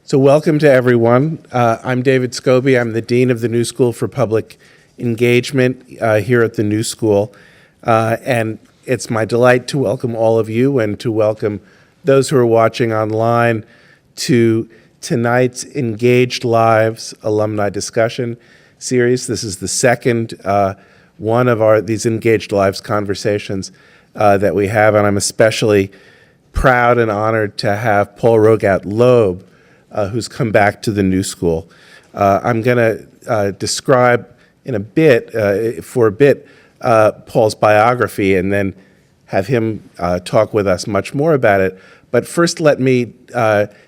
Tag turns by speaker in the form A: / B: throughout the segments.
A: So welcome to everyone. I'm David Scobie. I'm the Dean of the New School for Public Engagement here at the New School. And it's my delight to welcome all of you and to welcome those who are watching online to tonight's Engaged Lives Alumni Discussion Series. This is the second one of these Engaged Lives conversations that we have, and I'm especially proud and honored to have Paul Rogat Loeb, who's come back to the New School. I'm going to describe in a bit, Paul's biography, and then have him talk with us much more about it. But first, let me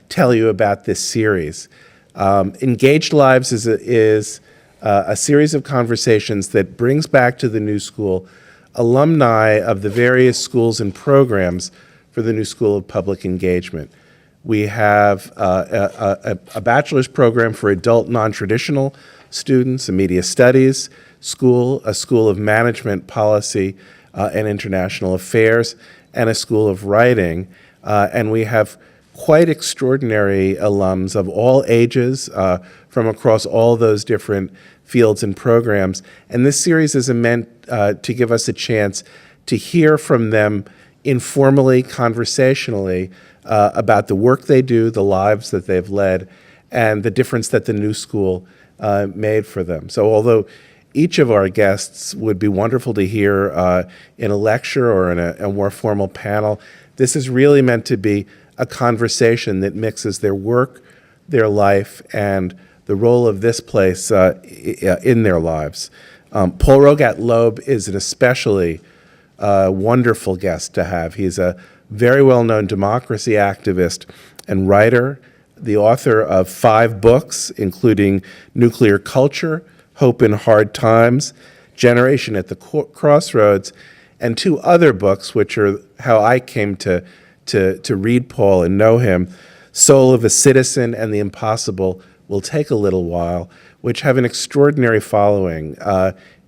A: tell you about this series. Engaged Lives is a series of conversations that brings back to the New School alumni of the various schools and programs for the New School of Public Engagement. We have a bachelor's program for adult non-traditional students, a media studies school, a school of management, policy, and international affairs, and a school of writing. And we have quite extraordinary alums of all ages from across all those different fields and programs. And this series is meant to give us a chance to hear from them informally, conversationally, about the work they do, the lives that they've led, and the difference that the New School made for them. So although each of our guests would be wonderful to hear in a lecture or in a more formal panel, this is really meant to be a conversation that mixes their work, their life, and the role of this place in their lives. Paul Rogat Loeb is an especially wonderful guest to have. He's a very well-known democracy activist and writer, the author of 5 books, including Nuclear Culture, Hope in Hard Times, Generation at the Crossroads, and 2 other books, which are how I came to read Paul and know him, Soul of a Citizen and The Impossible Will Take a Little While, which have an extraordinary following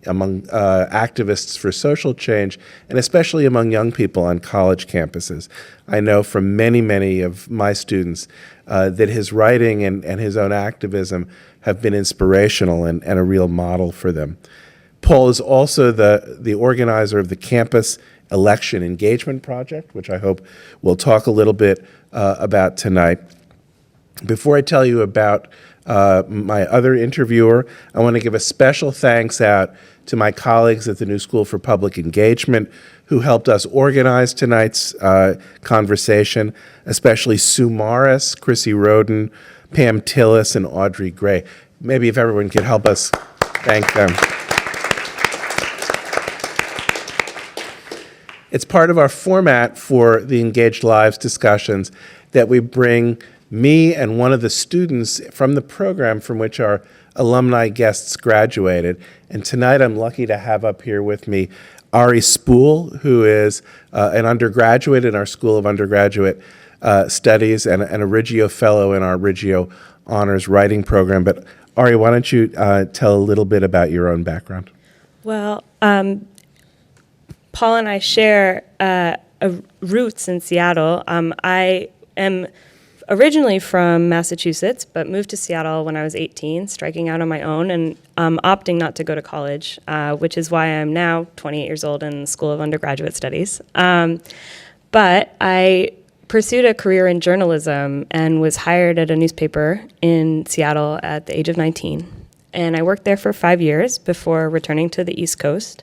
A: among activists for social change, and especially among young people on college campuses. I know from many, many of my students that his writing and his own activism have been inspirational and a real model for them. Paul is also the organizer of the Campus Election Engagement Project, which I hope we'll talk a little bit about tonight. Before I tell you about my other interviewer, I want to give a special thanks out to my colleagues at the New School for Public Engagement who helped us organize tonight's conversation, especially Sue Morris, Chrissy Roden, Pam Tillis, and Audrey Gray. Maybe if everyone could help us thank them. It's part of our format for the Engaged Lives discussions that we bring me and one of the students from the program from which our alumni guests graduated. And tonight I'm lucky to have up here with me Ari Spool, who is an undergraduate in our School of Undergraduate Studies and a Reggio Fellow in our Reggio Honors Writing Program. But Ari, why don't you tell a little bit about your own background?
B: Well, Paul and I share roots in Seattle. I am originally from Massachusetts, but moved to Seattle when I was 18, striking out on my own and opting not to go to college, which is why I'm now 28 years old in the School of Undergraduate Studies. But I pursued a career in journalism and was hired at a newspaper in Seattle at the age of 19. And I worked there for 5 years before returning to the East Coast,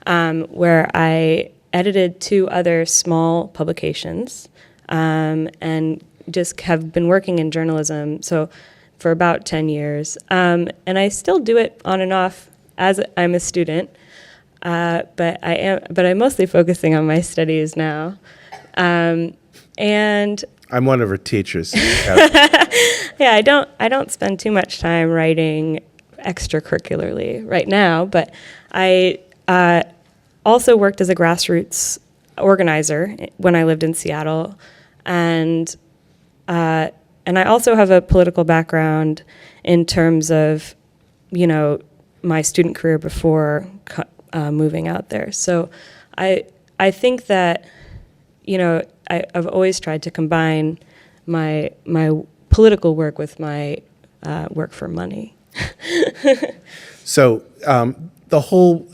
B: where I edited 2 other small publications and just have been working in journalism for about 10 years. And I still do it on and off as I'm a student, but I'm mostly focusing on my studies now. And
A: I'm one of her teachers.
B: yeah, I don't spend too much time writing extracurricularly right now, but I also worked as a grassroots organizer when I lived in Seattle, and I also have a political background in terms of, my student career before moving out there. So I think that, I've always tried to combine my political work with my work for money.
A: So the whole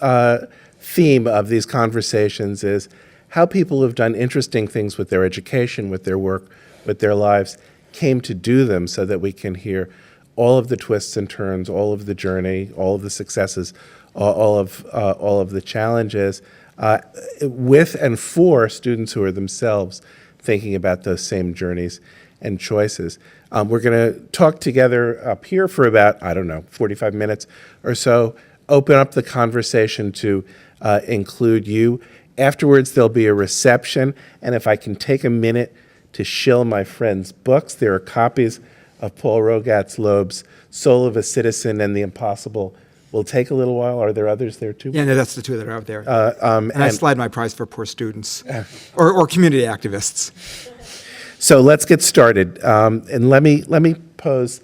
A: theme of these conversations is how people who've done interesting things with their education, with their work, with their lives, came to do them, so that we can hear all of the twists and turns, all of the journey, all of the successes, all of the challenges, with and for students who are themselves thinking about those same journeys and choices. We're going to talk together up here for about, 45 minutes or so, open up the conversation to include you. Afterwards, there'll be a reception, and if I can take a minute to shill my friends' books, there are copies of Paul Rogat's Loeb's Soul of a Citizen and The Impossible Will Take a Little While. Are there others there too?
C: Yeah, no, that's the two that are out there. And I slide my prize for poor students or community activists.
A: So let's get started. And let me pose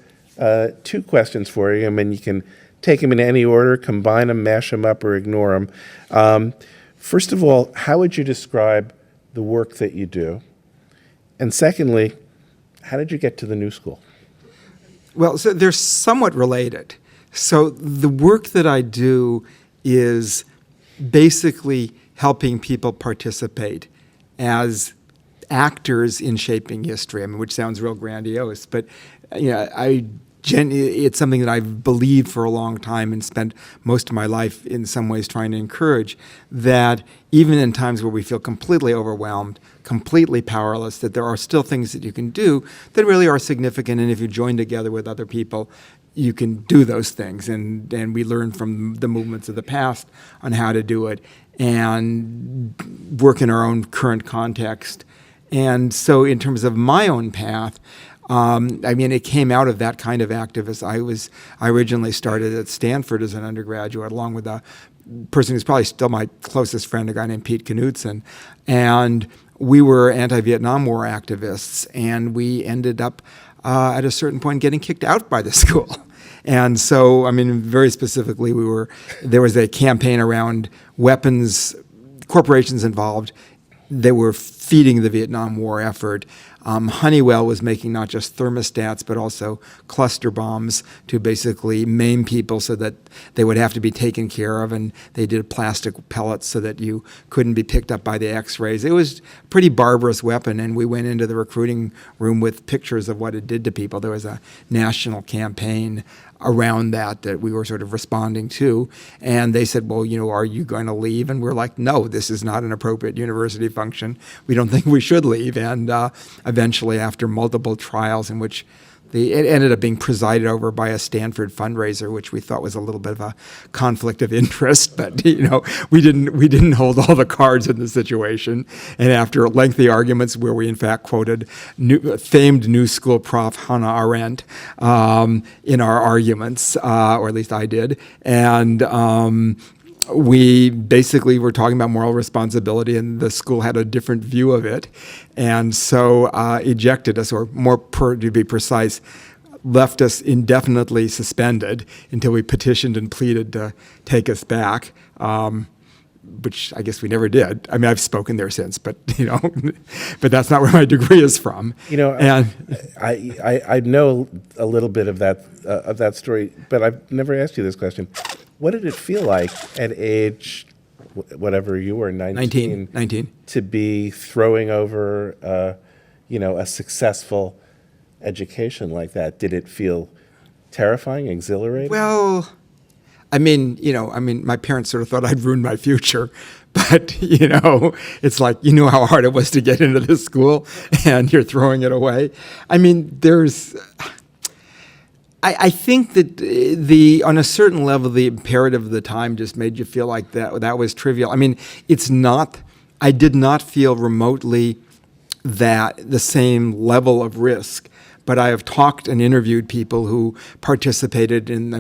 A: two questions for you. I mean, you can take them in any order, combine them, mash them up, or ignore them. First of all, how would you describe the work that you do? And secondly, how did you get to the New School?
C: Well, so they're somewhat related. So the work that I do is basically helping people participate as actors in shaping history. I mean, which sounds real grandiose, but it's something that I've believed for a long time and spent most of my life in some ways trying to encourage, that even in times where we feel completely overwhelmed, completely powerless, that there are still things that you can do that really are significant. And if you join together with other people, you can do those things. And we learn from the movements of the past on how to do it and work in our own current context. And so in terms of my own path, it came out of that kind of activist. I originally started at Stanford as an undergraduate, along with a person who's probably still my closest friend, a guy named Pete Knudsen. And we were anti-Vietnam War activists, and we ended up at a certain point getting kicked out by the school. And so, very specifically, there was a campaign around weapons, corporations involved. They were feeding the Vietnam War effort. Honeywell was making not just thermostats, but also cluster bombs to basically maim people so that they would have to be taken care of. And they did plastic pellets so that you couldn't be picked up by the X-rays. It was a pretty barbarous weapon. And we went into the recruiting room with pictures of what it did to people. There was a national campaign around that we were sort of responding to. And they said, well, are you going to leave? And we're like, no, this is not an appropriate university function. We don't think we should leave. And eventually, after multiple trials in which it ended up being presided over by a Stanford fundraiser, which we thought was a little bit of a conflict of interest, but we didn't hold all the cards in the situation. And after lengthy arguments, where we in fact quoted famed New School prof Hannah Arendt in our arguments, or at least I did, and we basically were talking about moral responsibility, and the school had a different view of it, and so ejected us, or to be precise, left us indefinitely suspended until we petitioned and pleaded to take us back, which I guess we never did. I've spoken there since, but but that's not where my degree is from.
A: I know a little bit of that story, but I've never asked you this question. What did it feel like at age, whatever you were, 19, to be throwing over, a successful education like that? Did it feel terrifying, exhilarating?
C: Well, my parents sort of thought I'd ruined my future, but, it's like, how hard it was to get into this school, and you're throwing it away. I think that on a certain level, the imperative of the time just made you feel like that was trivial. I did not feel remotely that the same level of risk, but I have talked and interviewed people who participated in, I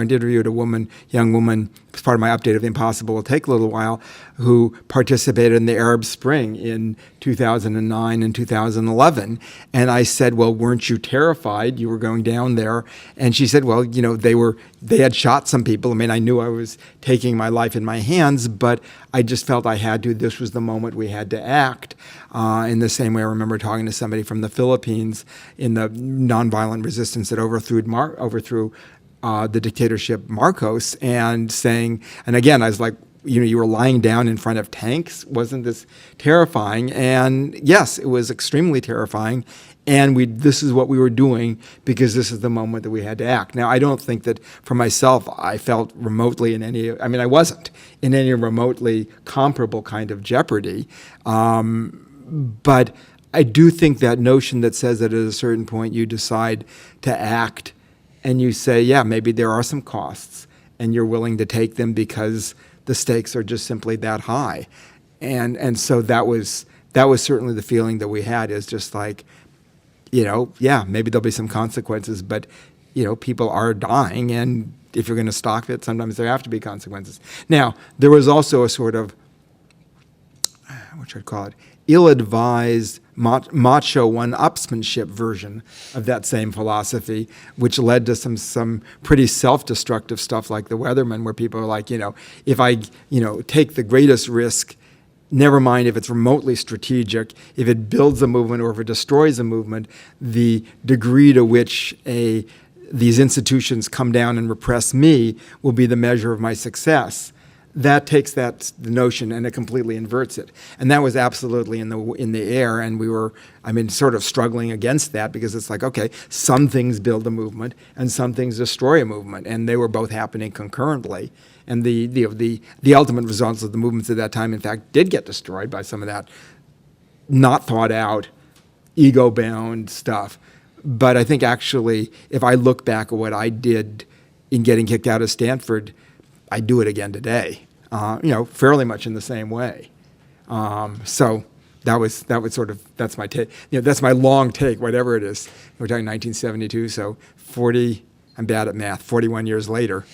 C: interviewed a young woman as part of my update of The Impossible Will Take a Little While, who participated in the Arab Spring in 2009 and 2011. And I said, well, weren't you terrified? You were going down there. And she said, well, they had shot some people. I mean, I knew I was taking my life in my hands, but I just felt I had to. This was the moment we had to act. In the same way, I remember talking to somebody from the Philippines in the nonviolent resistance that overthrew the dictatorship Marcos, and saying, and again, I was like, you were lying down in front of tanks. Wasn't this terrifying? And yes, it was extremely terrifying. And this is what we were doing because this is the moment that we had to act. Now, I don't think that for myself, I felt remotely I wasn't in any remotely comparable kind of jeopardy. But I do think that notion that says that at a certain point you decide to act and you say, yeah, maybe there are some costs and you're willing to take them because the stakes are just simply that high. And so that was certainly the feeling that we had, is just like, yeah, maybe there'll be some consequences, but, people are dying, and if you're going to stop it, sometimes there have to be consequences. Now, there was also a sort of, what should I call it, ill-advised macho one-upsmanship version of that same philosophy, which led to some pretty self-destructive stuff like the Weatherman, where people are like, if I, take the greatest risk, never mind if it's remotely strategic, if it builds a movement or if it destroys a movement, the degree to which these institutions come down and repress me will be the measure of my success. That takes the notion and it completely inverts it. And that was absolutely in the air, and we were, sort of struggling against that, because it's like, okay, some things build a movement and some things destroy a movement, and they were both happening concurrently. And the ultimate results of the movements at that time, in fact, did get destroyed by some of that not thought out, ego-bound stuff. But I think actually, if I look back at what I did in getting kicked out of Stanford, I do it again today, fairly much in the same way. So that's my take. That's my long take, whatever it is. We're talking 1972, so 40. I'm bad at math. 41 years later,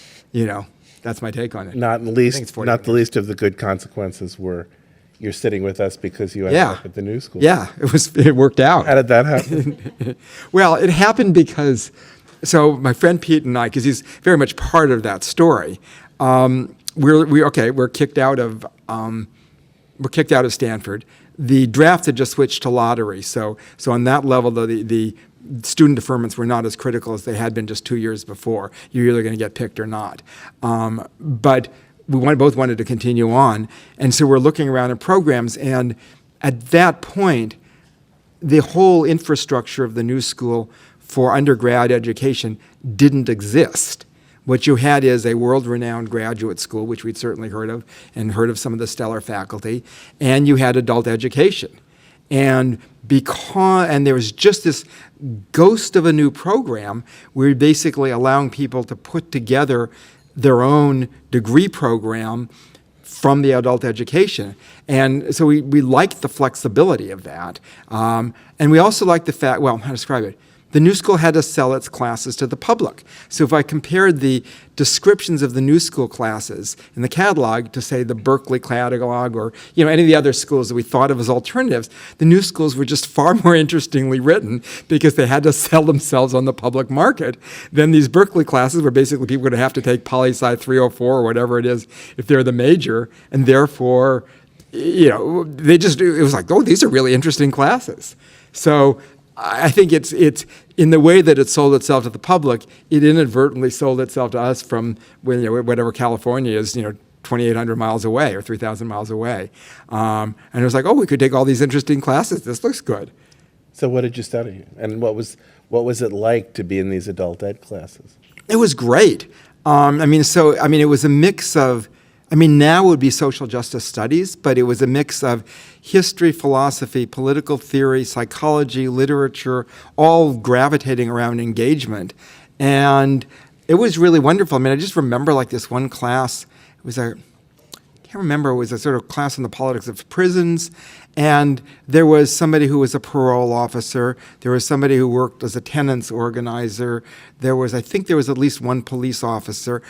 C: that's my take on it.
A: Not the least of the good consequences were you're sitting with us because you ended up at the New School.
C: Yeah, it worked out.
A: How did that happen?
C: Well, it happened because, so my friend Pete and I, because he's very much part of that story. We're kicked out of Stanford. The draft had just switched to lottery, so on that level, though, the student deferments were not as critical as they had been just 2 years before. You're either going to get picked or not. But we both wanted to continue on, and so we're looking around at programs, and at that point, the whole infrastructure of the New School for undergrad education didn't exist. What you had is a world-renowned graduate school, which we'd certainly heard of, and heard of some of the stellar faculty, and you had adult education. And there was just this ghost of a new program where you're basically allowing people to put together their own degree program from the adult education. And so we liked the flexibility of that. And we also liked the fact, how to describe it? The New School had to sell its classes to the public. So if I compared the descriptions of the New School classes in the catalog to, say, the Berkeley catalog or any of the other schools that we thought of as alternatives, the New Schools were just far more interestingly written because they had to sell themselves on the public market than these Berkeley classes, where basically people are going to have to take poli-sci 304 or whatever it is if they're the major, and therefore, it was like, oh, these are really interesting classes. So I think it's in the way that it sold itself to the public, it inadvertently sold itself to us from whatever California is, 2,800 miles away or 3,000 miles away. And it was like, oh, we could take all these interesting classes. This looks good.
A: So what did you study? And what was it like to be in these adult ed classes?
C: It was great. It was a mix of, now it would be social justice studies, but it was a mix of history, philosophy, political theory, psychology, literature, all gravitating around engagement. And it was really wonderful. I just remember this one class. It was it was a sort of class on the politics of prisons. And there was somebody who was a parole officer. There was somebody who worked as a tenants organizer. I think there was at least one police officer.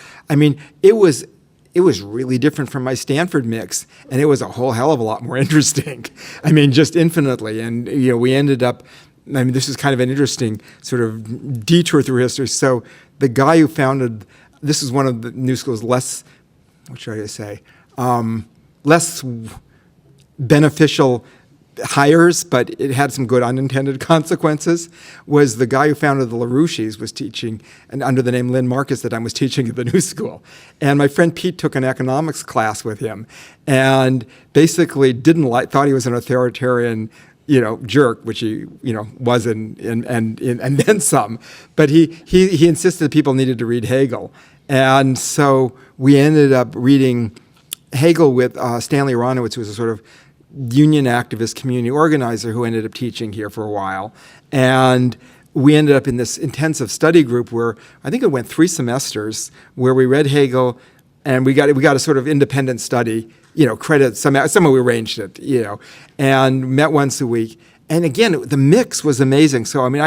C: it was really different from my Stanford mix, and it was a whole hell of a lot more interesting. I mean, just infinitely. And we ended up. I mean, this is kind of an interesting sort of detour through history. So the guy who founded this is one of the New School's less, what should I say, less beneficial hires, but it had some good unintended consequences, was the guy who founded the LaRouches was teaching, and under the name Lynn Marcus that I was teaching at the New School. And my friend Pete took an economics class with him and basically thought he was an authoritarian jerk, which he, was and then some. But he insisted that people needed to read Hegel. And so we ended up reading Hegel with Stanley Aronowitz, who was a sort of union activist, community organizer who ended up teaching here for a while. And we ended up in this intensive study group where I think it went 3 semesters where we read Hegel and we got a sort of independent study, credit, somehow we arranged it, and met once a week. And again, the mix was amazing. So, I mean,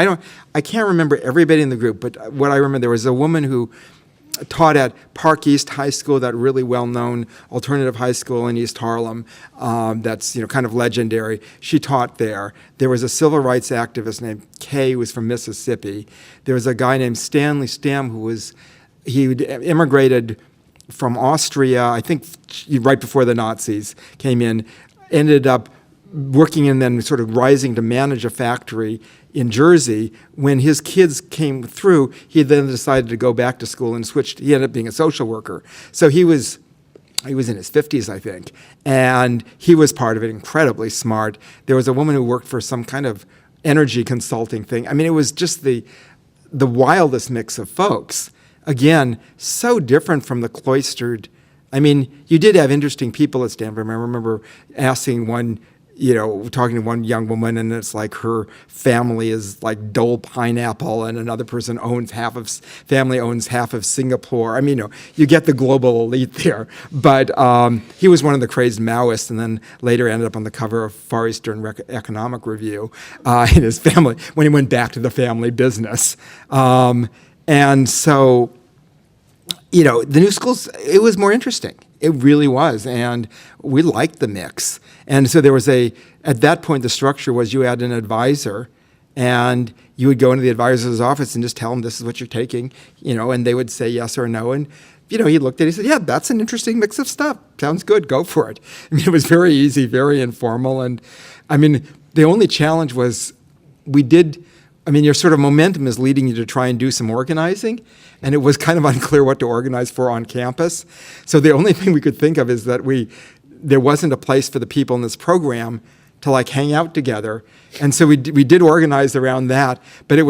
C: I can't remember everybody in the group, but what I remember, there was a woman who taught at Park East High School, that really well-known alternative high school in East Harlem. That's kind of legendary. She taught there. There was a civil rights activist named Kay, who was from Mississippi. There was a guy named Stanley Stam he immigrated from Austria, I think right before the Nazis came in, ended up working and then sort of rising to manage a factory in Jersey. When his kids came through, he then decided to go back to school and switched. He ended up being a social worker. So he was in his 50s, I think, and he was part of it, incredibly smart. There was a woman who worked for some kind of energy consulting thing. I mean, it was just the wildest mix of folks. Again, so different from the cloistered. I mean, you did have interesting people at Stanford. I remember asking one, talking to one young woman, and it's like her family is like Dole Pineapple, and another person family owns half of Singapore. I mean, you get the global elite there. But he was one of the crazed Maoists, and then later ended up on the cover of Far Eastern Economic Review in his family when he went back to the family business. And so, the New School's, it was more interesting. It really was, and we liked the mix. And so there was at that point, the structure was you had an advisor, and you would go into the advisor's office and just tell him this is what you're taking, and they would say yes or no. And, he looked at it, he said, yeah, that's an interesting mix of stuff. Sounds good, go for it. I mean, it was very easy, very informal. And, I mean, the only challenge was your sort of momentum is leading you to try and do some organizing, and it was kind of unclear what to organize for on campus. So the only thing we could think of is that there wasn't a place for the people in this program to hang out together, and so we did organize around that, but it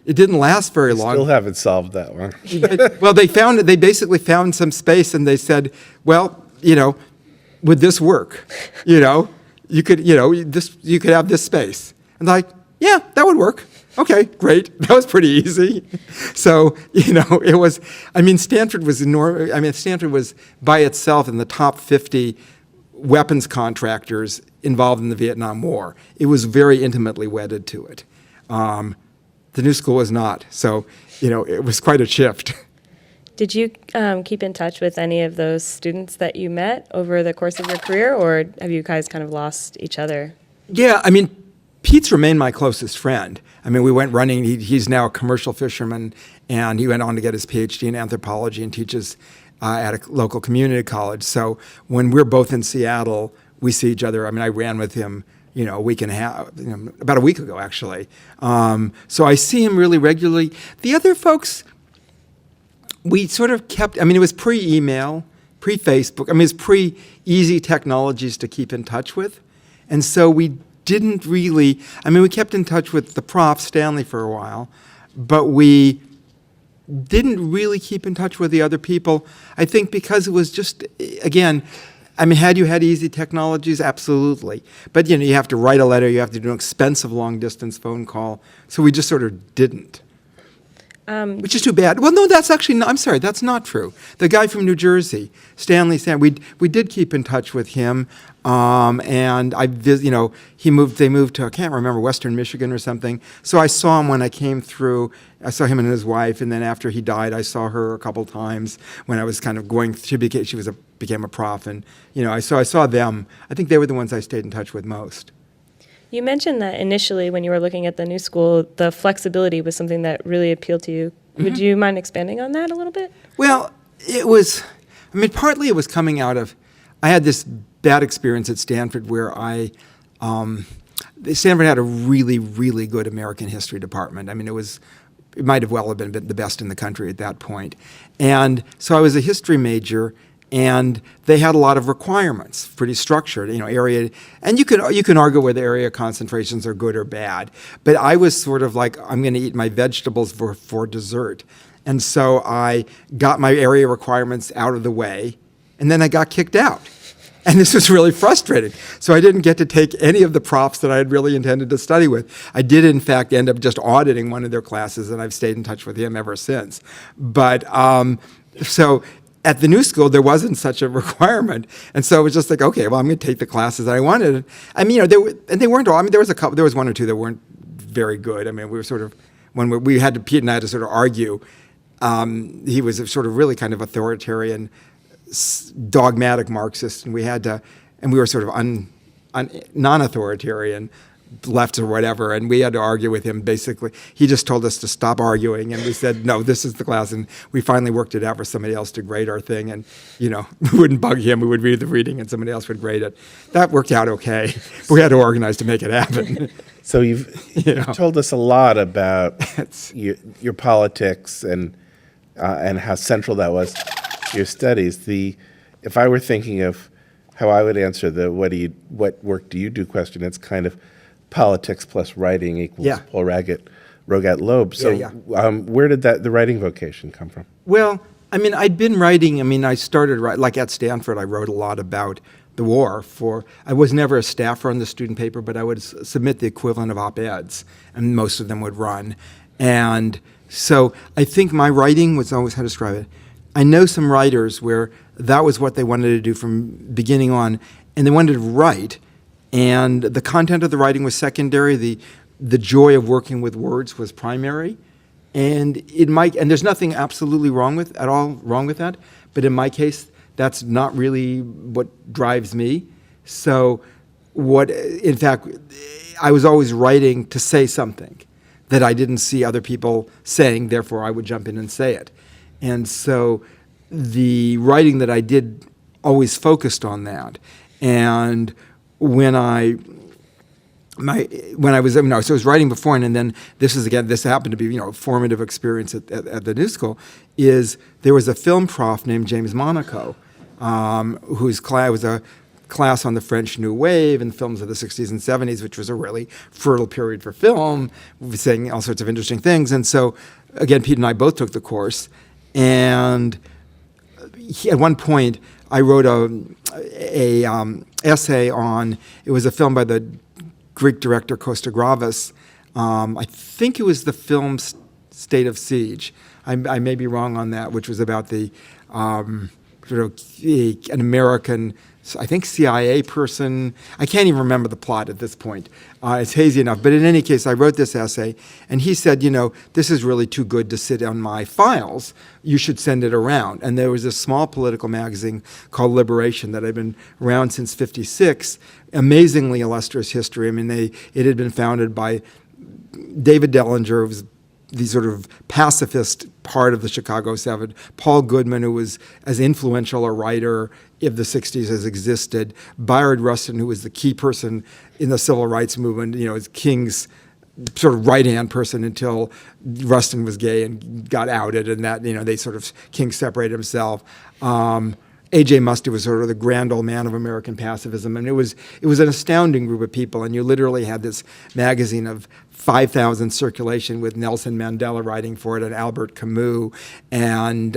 C: didn't last very long.
A: Still haven't solved that one.
C: Well, they basically found some space, and they said, well, would this work? You could have this space, and yeah, that would work. Okay, great. That was pretty easy. So, it was, Stanford was enormous. Stanford was by itself in the top 50 weapons contractors involved in the Vietnam War. It was very intimately wedded to it. The New School was not. So, it was quite a shift.
B: Did you keep in touch with any of those students that you met over the course of your career, or have you guys kind of lost each other?
C: Yeah, Pete's remained my closest friend. We went running. He's now a commercial fisherman, and he went on to get his PhD in anthropology and teaches at a local community college. So when we're both in Seattle, we see each other. I ran with him, a week and a half, about a week ago, actually. So I see him really regularly. The other folks, we sort of kept, it was pre-email, pre-Facebook. It was pre-easy technologies to keep in touch with. And so we didn't really, we kept in touch with the prof, Stanley, for a while, but we didn't really keep in touch with the other people, I think because it was just, again, had you had easy technologies? Absolutely. But, you have to write a letter, you have to do an expensive long-distance phone call, so we just sort of didn't. Which is too bad. Well, no, that's actually not, I'm sorry, that's not true. The guy from New Jersey, Stanley we did keep in touch with him, and they moved to, I can't remember, Western Michigan or something. So I saw him when I came through. I saw him and his wife, and then after he died, I saw her a couple times when I was kind of going. She became a prof, and I saw them. I think they were the ones I stayed in touch with most.
B: You mentioned that initially when you were looking at the new school, the flexibility was something that really appealed to you. Would you mind expanding on that a little bit?
C: Well, partly it was coming out of, I had this bad experience at Stanford where Stanford had a really, really good American history department. It might have well have been the best in the country at that point. And so I was a history major, and they had a lot of requirements, pretty structured, area. And you can argue whether area concentrations are good or bad. But I was sort of like, I'm going to eat my vegetables for dessert. And so I got my area requirements out of the way, and then I got kicked out. And this was really frustrating. So I didn't get to take any of the profs that I had really intended to study with. I did, in fact, end up just auditing one of their classes, and I've stayed in touch with him ever since. But so at the new school, there wasn't such a requirement. And so it was just like, okay, well, I'm going to take the classes that I wanted. They weren't all, there was one or two that weren't very good. We were sort of, Pete and I had to sort of argue. He was a sort of really kind of authoritarian, dogmatic Marxist, and we were sort of non-authoritarian, left or whatever, and we had to argue with him. Basically, he just told us to stop arguing, and we said, no, this is the class, and we finally worked it out for somebody else to grade our thing, and we wouldn't bug him. We would read the reading, and somebody else would grade it. That worked out okay, but we had to organize to make it happen.
A: So you've told us a lot about your politics and how central that was to your studies. If I were thinking of how I would answer the what work do you do question, it's kind of politics plus writing equals Paul Rogat Loeb. So where did the writing vocation come from?
C: Well, I'd been writing. I started like at Stanford. I wrote a lot about the war. I was never a staffer on the student paper, but I would submit the equivalent of op-eds, and most of them would run. And so I think my writing was always, how to describe it, I know some writers where that was what they wanted to do from beginning on, and they wanted to write, and the content of the writing was secondary. The joy of working with words was primary, and there's nothing absolutely wrong with that. But in my case, that's not really what drives me. So, in fact, I was always writing to say something that I didn't see other people saying. Therefore, I would jump in and say it. And so the writing that I did always focused on that. And when I was writing before, and then this happened to be a formative experience at the New School, is there was a film prof named James Monaco, whose class was a class on the French New Wave and films of the 60s and 70s, which was a really fertile period for film. We were saying all sorts of interesting things. And so, again, Pete and I both took the course. And at one point, I wrote a essay on, it was a film by the Greek director Kostagravas. I think it was the film State of Siege. I may be wrong on that, which was about the an American, I think, CIA person. I can't even remember the plot at this point. It's hazy enough. But in any case, I wrote this essay, and he said, this is really too good to sit on my files. You should send it around. And there was this small political magazine called Liberation that had been around since '56. Amazingly illustrious history. It had been founded by David Dellinger, who was the sort of pacifist part of the Chicago 7, Paul Goodman, who was as influential a writer of the 60s as existed, Bayard Rustin, who was the key person in the civil rights movement, as King's sort of right-hand person until Rustin was gay and got outed, and that, King separated himself. A.J. Muster was sort of the grand old man of American pacifism, and it was an astounding group of people, and you literally had this magazine of 5,000 circulation with Nelson Mandela writing for it and Albert Camus, and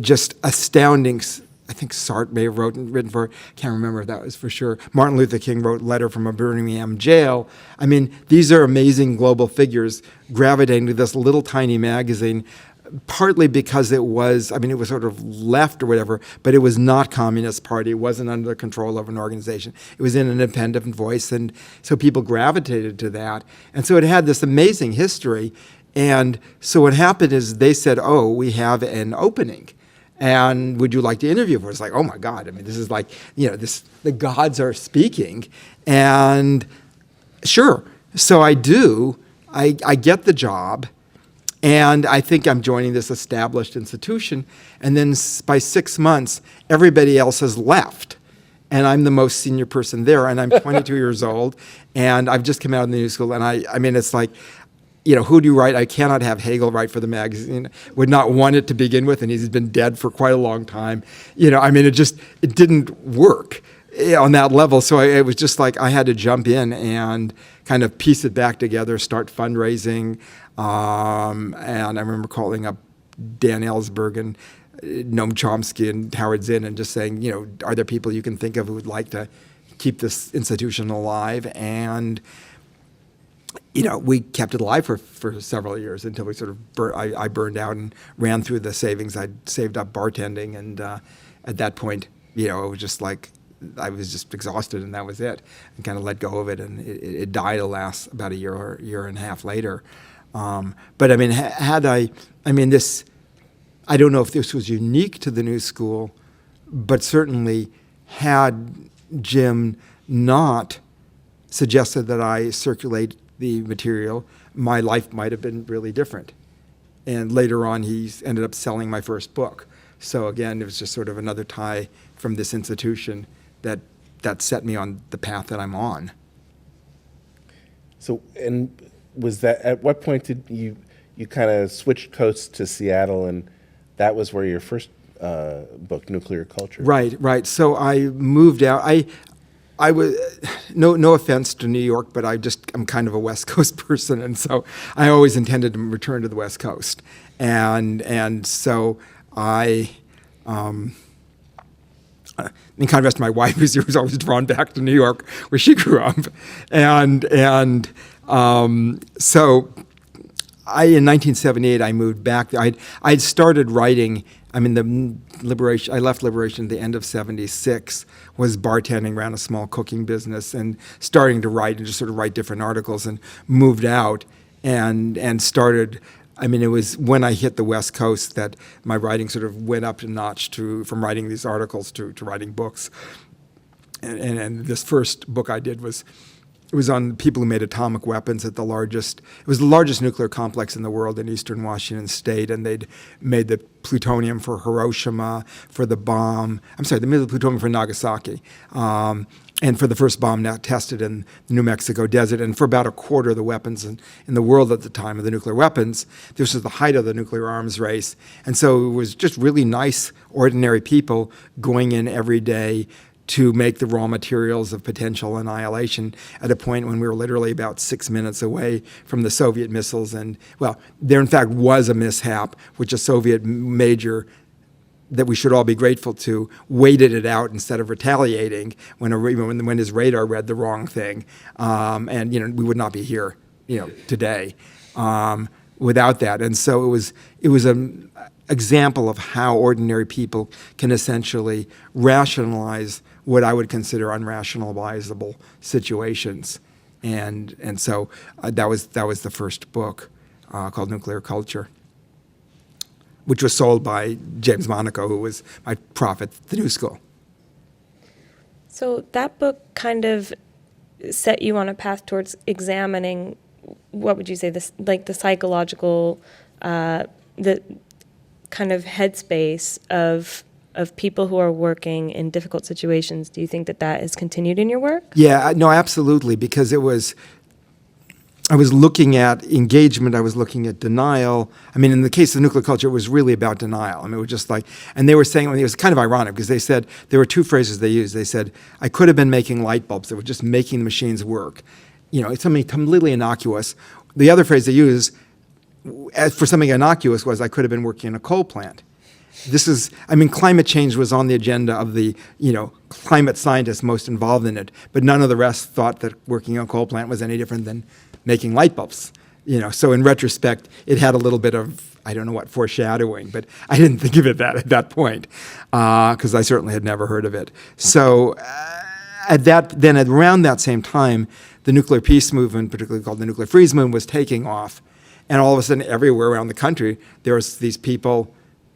C: just astounding I think Sartre may have written for, can't remember if that was for sure. Martin Luther King wrote Letter from a Birmingham Jail. I mean, these are amazing global figures gravitating to this little tiny magazine, partly because it was sort of left or whatever, but it was not Communist Party. It wasn't under the control of an organization. It was an independent voice, and so people gravitated to that. And so it had this amazing history. And so what happened is they said, oh, we have an opening. And would you like to interview for us? It's like, oh my God, I mean, this is like, the gods are speaking. And sure, so I do. I get the job, and I think I'm joining this established institution. And then by 6 months, everybody else has left. And I'm the most senior person there, and I'm 22 years old, and I've just come out of the new school, and I mean, it's like, who do you write? I cannot have Hegel write for the magazine. Would not want it to begin with, and he's been dead for quite a long time. It didn't work on that level. So it was just like I had to jump in and kind of piece it back together, start fundraising. And I remember calling up Dan Ellsberg and Noam Chomsky and Howard Zinn and just saying, are there people you can think of who would like to keep this institution alive? And we kept it alive for several years until we sort of I burned out and ran through the savings I'd saved up bartending, and at that point, it was just like I was just exhausted, and that was it, and kind of let go of it, and it died alas about a year and a half later. But I mean, this, I don't know if this was unique to the New School, but certainly had Jim not suggested that I circulate the material, my life might have been really different. And later on, he ended up selling my first book. So again, it was just sort of another tie from this institution that set me on the path that I'm on.
A: So, and was that, at what point did you kind of switched coasts to Seattle, and that was where your first book, Nuclear Culture?
C: Right. So I moved out. I was, no offense to New York, but I'm kind of a West Coast person, and so I always intended to return to the West Coast, and so I, in contrast to my wife, who was always drawn back to New York, where she grew up, and so in 1978 I moved back. I'd started writing. I left Liberation at the end of '76, was bartending, ran a small cooking business, and starting to write and just sort of write different articles, and moved out and started. It was when I hit the West Coast that my writing sort of went up a notch from writing these articles to writing books. And this first book I did was on people who made atomic weapons at it was the largest nuclear complex in the world in eastern Washington State, and they'd made the plutonium for Hiroshima, for the bomb, they made the plutonium for Nagasaki, and for the first bomb now tested in the New Mexico desert, and for about a quarter of the weapons in the world at the time of the nuclear weapons. This was the height of the nuclear arms race, and so it was just really nice, ordinary people going in every day to make the raw materials of potential annihilation at a point when we were literally about 6 minutes away from the Soviet missiles. And, well, there in fact was a mishap, which a Soviet major that we should all be grateful to waited it out instead of retaliating when his radar read the wrong thing. And, we would not be here, today without that. And so it was an example of how ordinary people can essentially rationalize what I would consider unrationalizable situations, and so that was the first book called Nuclear Culture, which was sold by James Monaco, who was my prof at the New School.
B: So that book kind of set you on a path towards examining, what would you say, the psychological, the kind of headspace of people who are working in difficult situations. Do you think that has continued in your work?
C: Yeah, no, absolutely, because I was looking at engagement, I was looking at denial. In the case of Nuclear Culture, it was really about denial. It was just like, and they were saying, it was kind of ironic, because they said, there were two phrases they used. They said, I could have been making light bulbs that were just making the machines work. It's something completely innocuous. The other phrase they used, as for something innocuous, was I could have been working in a coal plant. climate change was on the agenda of the, climate scientists most involved in it, but none of the rest thought that working on a coal plant was any different than making light bulbs. So in retrospect, it had a little bit of, I don't know what, foreshadowing, but I didn't think of it at that point, because I certainly had never heard of it. So around that same time, the nuclear peace movement, particularly called the nuclear freeze movement, was taking off. And all of a sudden, everywhere around the country, there was these people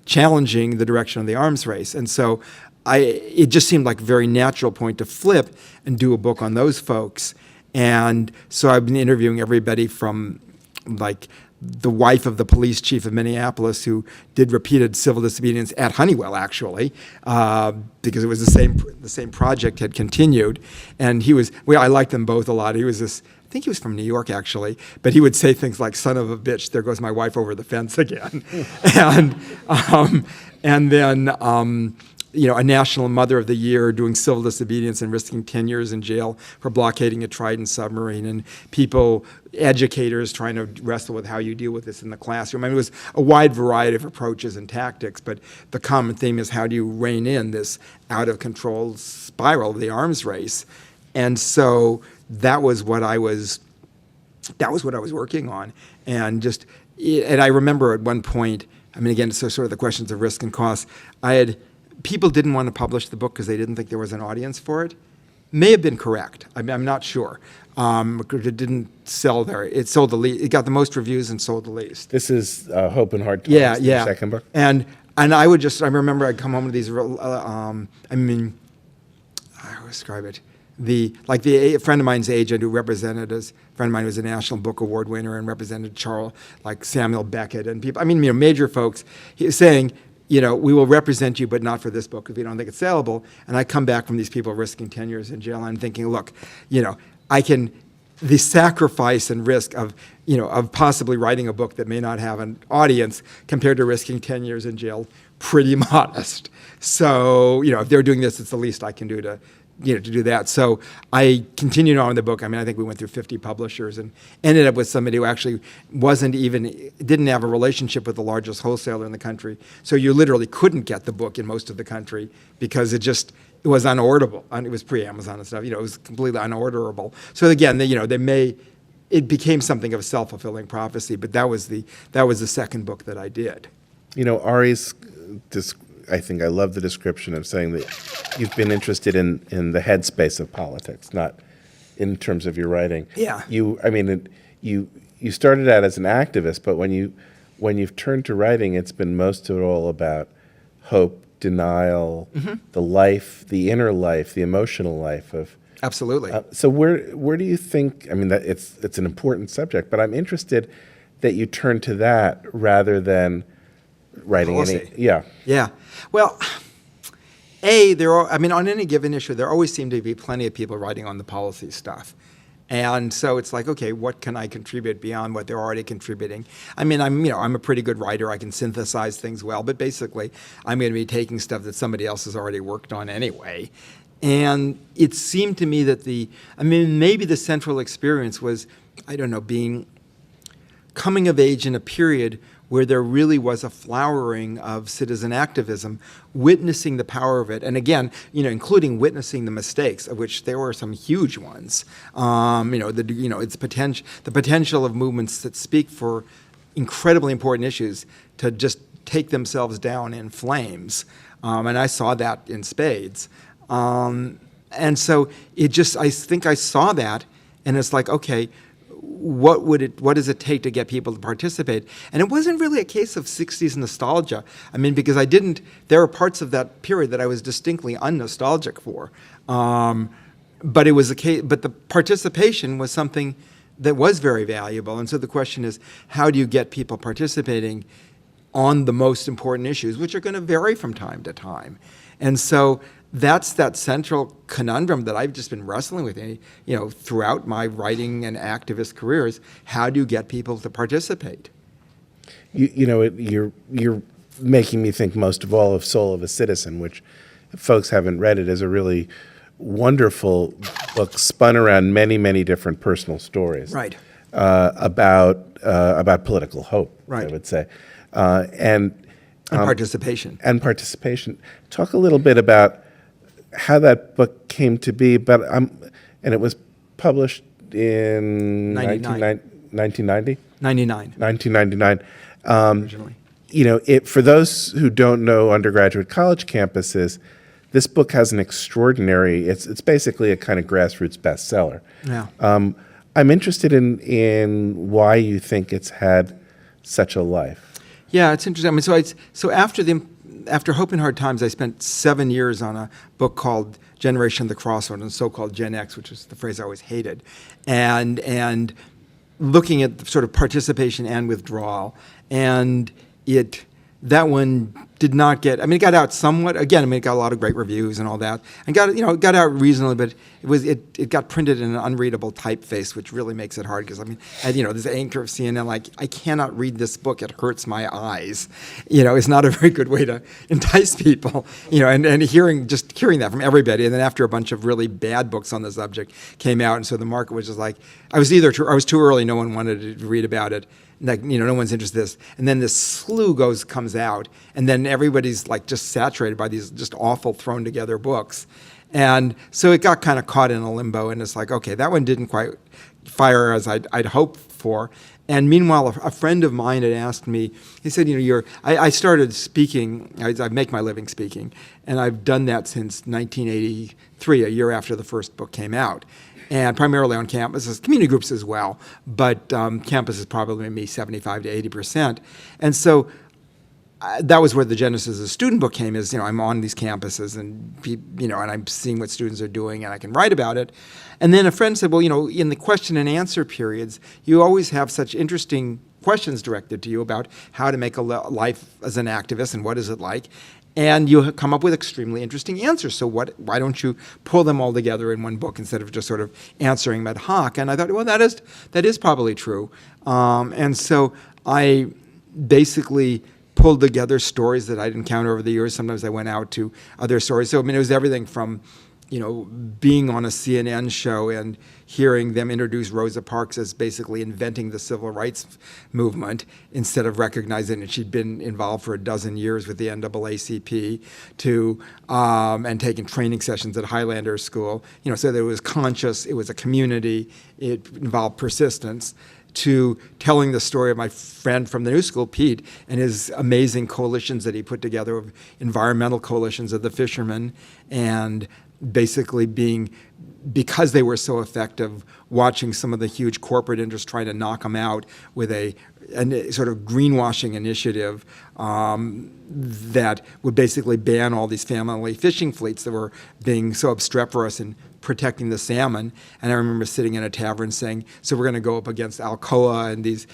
C: challenging the direction of the arms race. And so it just seemed like a very natural point to flip and do a book on those folks. And so I've been interviewing everybody from like the wife of the police chief of Minneapolis, who did repeated civil disobedience at Honeywell, actually, because it was the same project had continued. And I liked them both a lot. He was I think he was from New York, actually, but he would say things like, "Son of a bitch, there goes my wife over the fence again." and then a National Mother of the Year doing civil disobedience and risking 10 years in jail for blockading a Trident submarine, and educators trying to wrestle with how you deal with this in the classroom. It was a wide variety of approaches and tactics, but the common theme is how do you rein in this out-of-control spiral of the arms race? And so that was what I was working on. And I remember at one point, again, so sort of the questions of risk and cost, people didn't want to publish the book because they didn't think there was an audience for it. May have been correct. I'm not sure. It didn't sell there. It sold the least. It got the most reviews and sold the least.
A: This is Hope and Hard Times, your second book?
C: And I remember I'd come home to these, how do I describe it? A friend of mine's agent who represented us, a friend of mine who was a National Book Award winner and represented Samuel Beckett and people, major folks, he was saying, we will represent you, but not for this book if you don't think it's sellable. And I come back from these people risking 10 years in jail, and I'm thinking, look, the sacrifice and risk of possibly writing a book that may not have an audience compared to risking 10 years in jail, pretty modest. So, if they're doing this, it's the least I can do to do that. So I continued on with the book. I think we went through 50 publishers and ended up with somebody who actually didn't have a relationship with the largest wholesaler in the country. So you literally couldn't get the book in most of the country because it was unorderable. And it was pre-Amazon and stuff. It was completely unorderable. So again, it became something of a self-fulfilling prophecy, but that was the second book that I did.
A: Ari's I think I love the description of saying that you've been interested in the headspace of politics, not in terms of your writing.
C: Yeah.
A: You started out as an activist, but when you've turned to writing, it's been most of it all about hope, denial, the life, the inner life, the emotional life of.
C: Absolutely.
A: So where do you think? That it's an important subject, but I'm interested that you turn to that rather than writing
C: policy.
A: Yeah.
C: Well, on any given issue, there always seem to be plenty of people writing on the policy stuff. And so it's like, okay, what can I contribute beyond what they're already contributing? I'm a pretty good writer. I can synthesize things well, but basically I'm going to be taking stuff that somebody else has already worked on anyway. And it seemed to me that maybe the central experience was, being coming of age in a period where there really was a flowering of citizen activism, witnessing the power of it, and again, including witnessing the mistakes, of which there were some huge ones. It's the potential of movements that speak for incredibly important issues to just take themselves down in flames, and I saw that in spades. And so I think I saw that, and it's like, okay, what does it take to get people to participate? And it wasn't really a case of 60s nostalgia. Because there were parts of that period that I was distinctly unnostalgic for. But it was but the participation was something that was very valuable. And so the question is, how do you get people participating on the most important issues, which are going to vary from time to time? And so that's that central conundrum that I've just been wrestling with, throughout my writing and activist careers. How do you get people to participate?
A: You're making me think most of all of Soul of a Citizen, which, if folks haven't read it, is a really wonderful book spun around many, many different personal stories.
C: Right.
A: About political hope,
C: right.
A: I would say, and
C: And participation.
A: and participation. Talk a little bit about how that book came to be, and it was published in 1990?
C: 99
A: 1999.
C: originally.
A: For those who don't know undergraduate college campuses, this book has an extraordinary, it's basically a kind of grassroots bestseller.
C: Yeah.
A: I'm interested in why you think it's had such a life.
C: Yeah, it's interesting. I mean, so after Hope and Hard Times, I spent 7 years on a book called Generation of the Crossroads, and so-called Gen X, which is the phrase I always hated, and looking at sort of participation and withdrawal, and that one did not get. I mean, it got out somewhat. Again, I mean, it got a lot of great reviews and all that, and it got out reasonably, but it got printed in an unreadable typeface, which really makes it hard because I mean, this anchor of CNN, like I cannot read this book; it hurts my eyes. It's not a very good way to entice people. And hearing that from everybody, and then after a bunch of really bad books on the subject came out, and so the market was just like, I was too early, no one wanted to read about it. Like, no one's interested in this. And then this slew comes out, and then everybody's like just saturated by these just awful thrown together books. And so it got kind of caught in a limbo, and it's like, okay, that one didn't quite fire as I'd hoped for. And meanwhile, a friend of mine had asked me, he said, I started speaking, I make my living speaking, and I've done that since 1983, a year after the first book came out. And primarily on campuses, community groups as well, but campus is probably maybe 75 to 80%. And so that was where the genesis of the student book came, is, I'm on these campuses and, and I'm seeing what students are doing and I can write about it. And then a friend said, well, in the question and answer periods, you always have such interesting questions directed to you about how to make a life as an activist and what is it like. And you come up with extremely interesting answers. So why don't you pull them all together in one book instead of just sort of answering them ad hoc? And I thought, well, that is probably true. And so I basically pulled together stories that I'd encountered over the years. Sometimes I went out to other stories. So I mean, it was everything from being on a CNN show and hearing them introduce Rosa Parks as basically inventing the civil rights movement instead of recognizing that she'd been involved for a dozen years with the NAACP, and taking training sessions at Highlander School. So that it was conscious, it was a community, it involved persistence, to telling the story of my friend from the New School, Pete, and his amazing coalitions that he put together of environmental coalitions of the fishermen, and basically because they were so effective, watching some of the huge corporate interests trying to knock them out with a sort of greenwashing initiative that would basically ban all these family fishing fleets that were being so obstreperous in protecting the salmon. And I remember sitting in a tavern saying, so we're going to go up against Alcoa and these,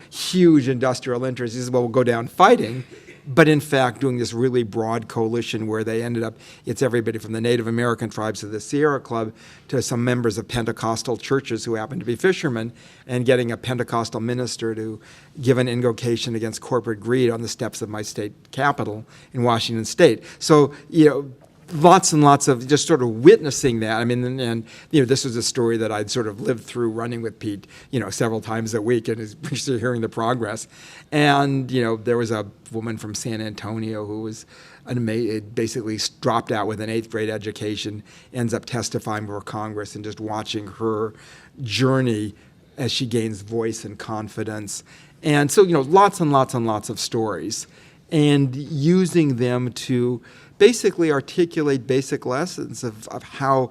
C: huge industrial interests. He says, well, we'll go down fighting. But in fact, doing this really broad coalition where they ended up, it's everybody from the Native American tribes to the Sierra Club to some members of Pentecostal churches who happen to be fishermen, and getting a Pentecostal minister to give an invocation against corporate greed on the steps of my state capitol in Washington State. So, lots and lots of just sort of witnessing that. I mean, and this was a story that I'd sort of lived through running with Pete, several times a week, and is hearing the progress. And there was a woman from San Antonio who was basically dropped out with an 8th grade education, ends up testifying before Congress, and just watching her journey as she gains voice and confidence. And so, lots and lots and lots of stories, and using them to basically articulate basic lessons of how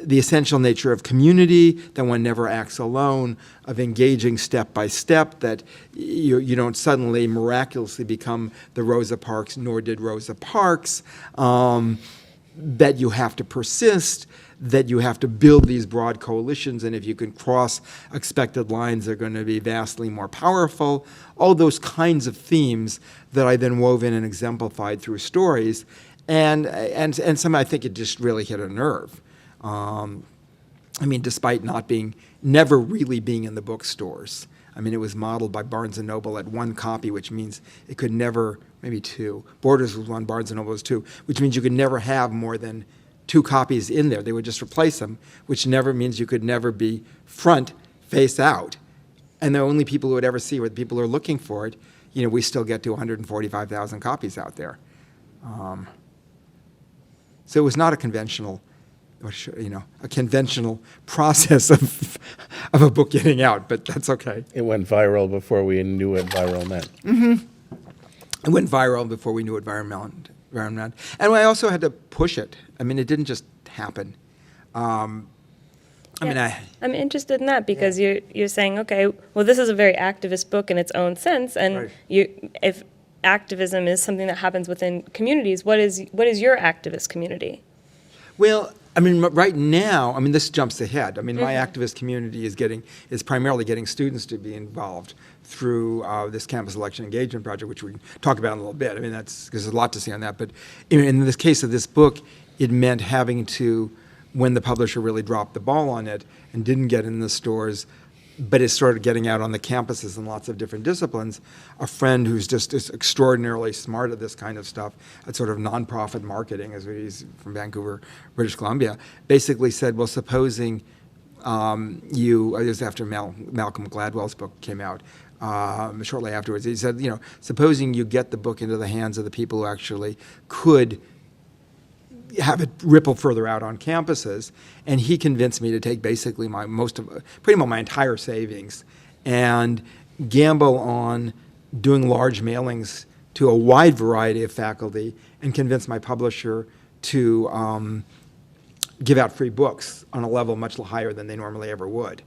C: the essential nature of community, that one never acts alone, of engaging step by step, that you don't suddenly miraculously become the Rosa Parks, nor did Rosa Parks, that you have to persist, that you have to build these broad coalitions, and if you can cross expected lines, they're going to be vastly more powerful. All those kinds of themes that I then wove in and exemplified through stories. And some, I think it just really hit a nerve. I mean, despite never really being in the bookstores. I mean, it was modeled by Barnes & Noble at one copy, which means it could never, maybe two. Borders was one, Barnes & Noble was two, which means you could never have more than 2 copies in there. They would just replace them, which never means you could never be front, face out. And the only people who would ever see it were the people who are looking for it. we still get to 145,000 copies out there. So it was not a conventional, a conventional process of a book getting out, but that's okay.
A: It went viral before we knew what viral meant.
C: It went viral before we knew what viral meant. And I also had to push it. I mean, it didn't just happen. I'm
B: interested in that because you're saying, okay, well, this is a very activist book in its own sense, and
C: Right.
B: if activism is something that happens within communities, what is your activist community?
C: Well, I mean, right now, I mean, this jumps ahead. I mean, my activist community is primarily getting students to be involved through this campus election engagement project, which we can talk about in a little bit. I mean, because there's a lot to say on that. But in this case of this book, it meant having to, when the publisher really dropped the ball on it and didn't get in the stores, but it started getting out on the campuses in lots of different disciplines, a friend who's just extraordinarily smart at this kind of stuff, at sort of nonprofit marketing, as he's from Vancouver, British Columbia, basically said, well, supposing it was after Malcolm Gladwell's book came out, shortly afterwards, he said, supposing you get the book into the hands of the people who actually could have it ripple further out on campuses, and he convinced me to take basically pretty much my entire savings and gamble on doing large mailings to a wide variety of faculty and convince my publisher to give out free books on a level much higher than they normally ever would,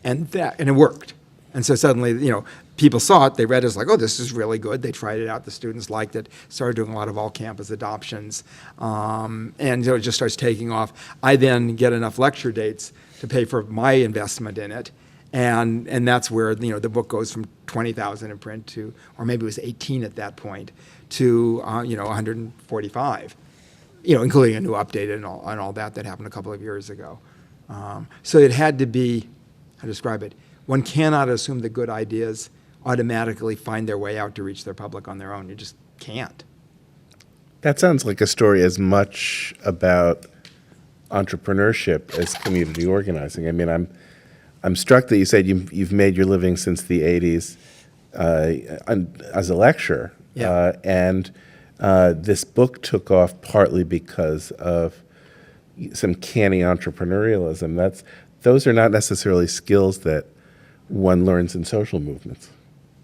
C: and it worked. And so suddenly, people saw it, they read it, it's like, oh, this is really good. They tried it out, the students liked it, started doing a lot of all-campus adoptions, and it just starts taking off. I then get enough lecture dates to pay for my investment in it, and that's where, the book goes from 20,000 in print to, or maybe it was 18 at that point, to, 145, including a new update and all that happened a couple of years ago. So it had to be, how to describe it, one cannot assume that good ideas automatically find their way out to reach their public on their own. You just can't.
A: That sounds like a story as much about entrepreneurship as community organizing. I mean, I'm struck that you said you've made your living since the 80s as a lecturer.
C: Yeah.
A: And this book took off partly because of some canny entrepreneurialism. Those are not necessarily skills that one learns in social movements.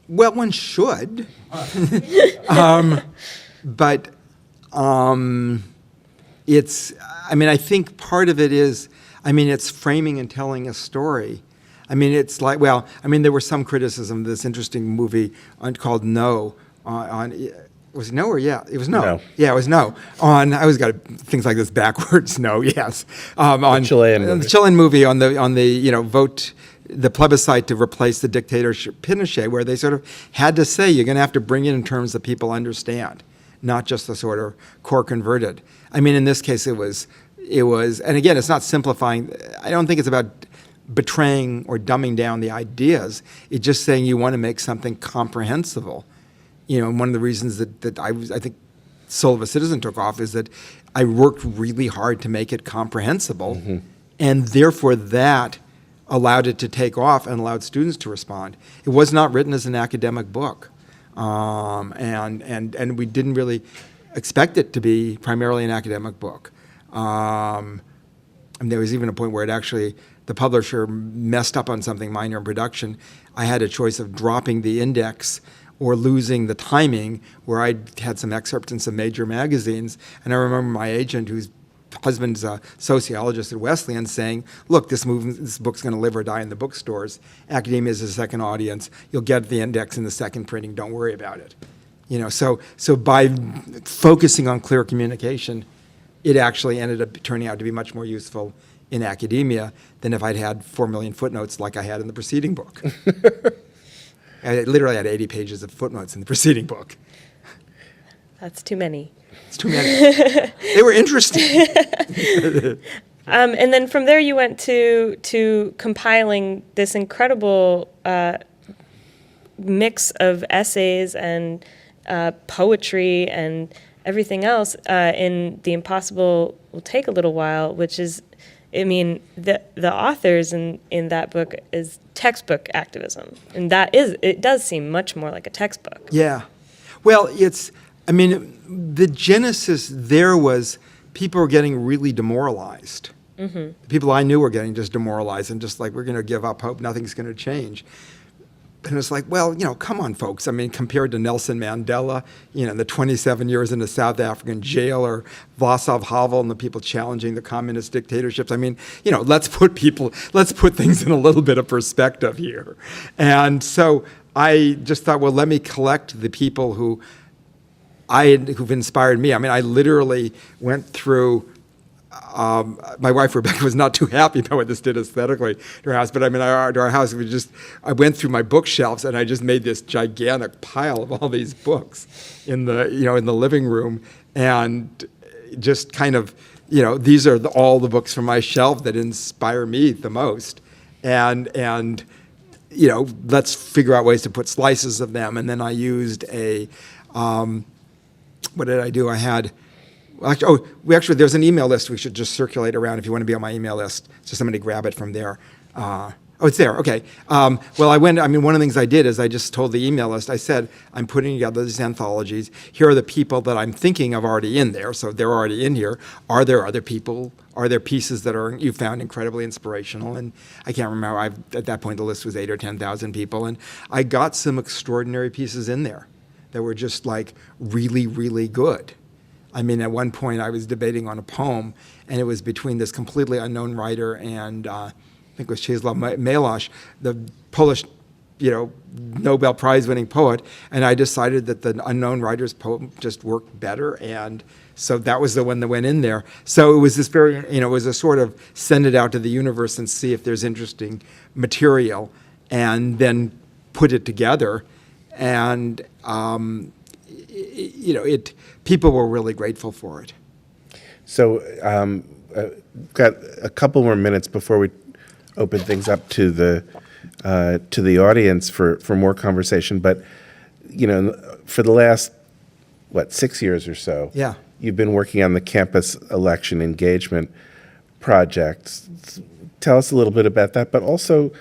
C: Well, one should. But I think part of it is, it's framing and telling a story. It's like, there was some criticism of this interesting movie called No, was it No or Yeah? It was No.
A: No.
C: Yeah, it was No. I always got things like this backwards. No, yes. On
A: Chilean movie.
C: The Chilean movie on the vote, the plebiscite to replace the dictatorship Pinochet, where they sort of had to say you're going to have to bring it in terms that people understand, not just the sort of core converted. In this case, it was, and again, it's not simplifying. I don't think it's about betraying or dumbing down the ideas. It's just saying you want to make something comprehensible. One of the reasons that I think Soul of a Citizen took off is that I worked really hard to make it comprehensible, and therefore that allowed it to take off and allowed students to respond. It was not written as an academic book, and we didn't really expect it to be primarily an academic book. There was even a point where the publisher messed up on something minor in production. I had a choice of dropping the index or losing the timing, where I had some excerpts in some major magazines. And I remember my agent, whose husband's a sociologist at Wesleyan, saying, look, this book's going to live or die in the bookstores. Academia is a second audience. You'll get the index in the second printing. Don't worry about it. So by focusing on clear communication, it actually ended up turning out to be much more useful in academia than if I'd had 4 million footnotes like I had in the preceding book. I literally had 80 pages of footnotes in the preceding book.
B: That's too many.
C: It's too many. They were interesting.
B: And then from there you went to compiling this incredible mix of essays and poetry and everything else in The Impossible Will Take a Little While, which is I mean, the authors in that book is textbook activism, and it does seem much more like a textbook.
C: Yeah. Well, the genesis there was people were getting really demoralized. The people I knew were getting just demoralized and just like, we're going to give up hope, nothing's going to change. And it's like, well, come on, folks. I mean, compared to Nelson Mandela, the 27 years in a South African jail, or Václav Havel and the people challenging the communist dictatorships. I mean, let's put things in a little bit of perspective here. And so I just thought, well, let me collect the people who've inspired me. I mean, I literally went through. My wife Rebecca was not too happy about what this did aesthetically to our house, but I mean, to our house, I went through my bookshelves and I just made this gigantic pile of all these books in the living room, and just kind of, these are all the books from my shelf that inspire me the most, and let's figure out ways to put slices of them. And then I used what did I do? I had. There's an email list we should just circulate around if you want to be on my email list. So somebody grab it from there. It's there. Okay. One of the things I did is I just told the email list, I said, I'm putting together these anthologies. Here are the people that I'm thinking of already in there. So they're already in here. Are there other people? Are there pieces that you found incredibly inspirational? And I can't remember. At that point, the list was 8,000 or 10,000 people. And I got some extraordinary pieces in there that were just like really, really good. I mean, at one point I was debating on a poem, and it was between this completely unknown writer and I think it was Czesław Miłosz, the Polish, Nobel Prize-winning poet, and I decided that the unknown writer's poem just worked better, and so that was the one that went in there. So it was this very, it was a sort of send it out to the universe and see if there's interesting material, and then put it together, and people were really grateful for it.
A: So got a couple more minutes before we open things up to the audience for more conversation. But for the last 6 years or so,
C: yeah,
A: you've been working on the campus election engagement project. Tell us a little bit about that, but also,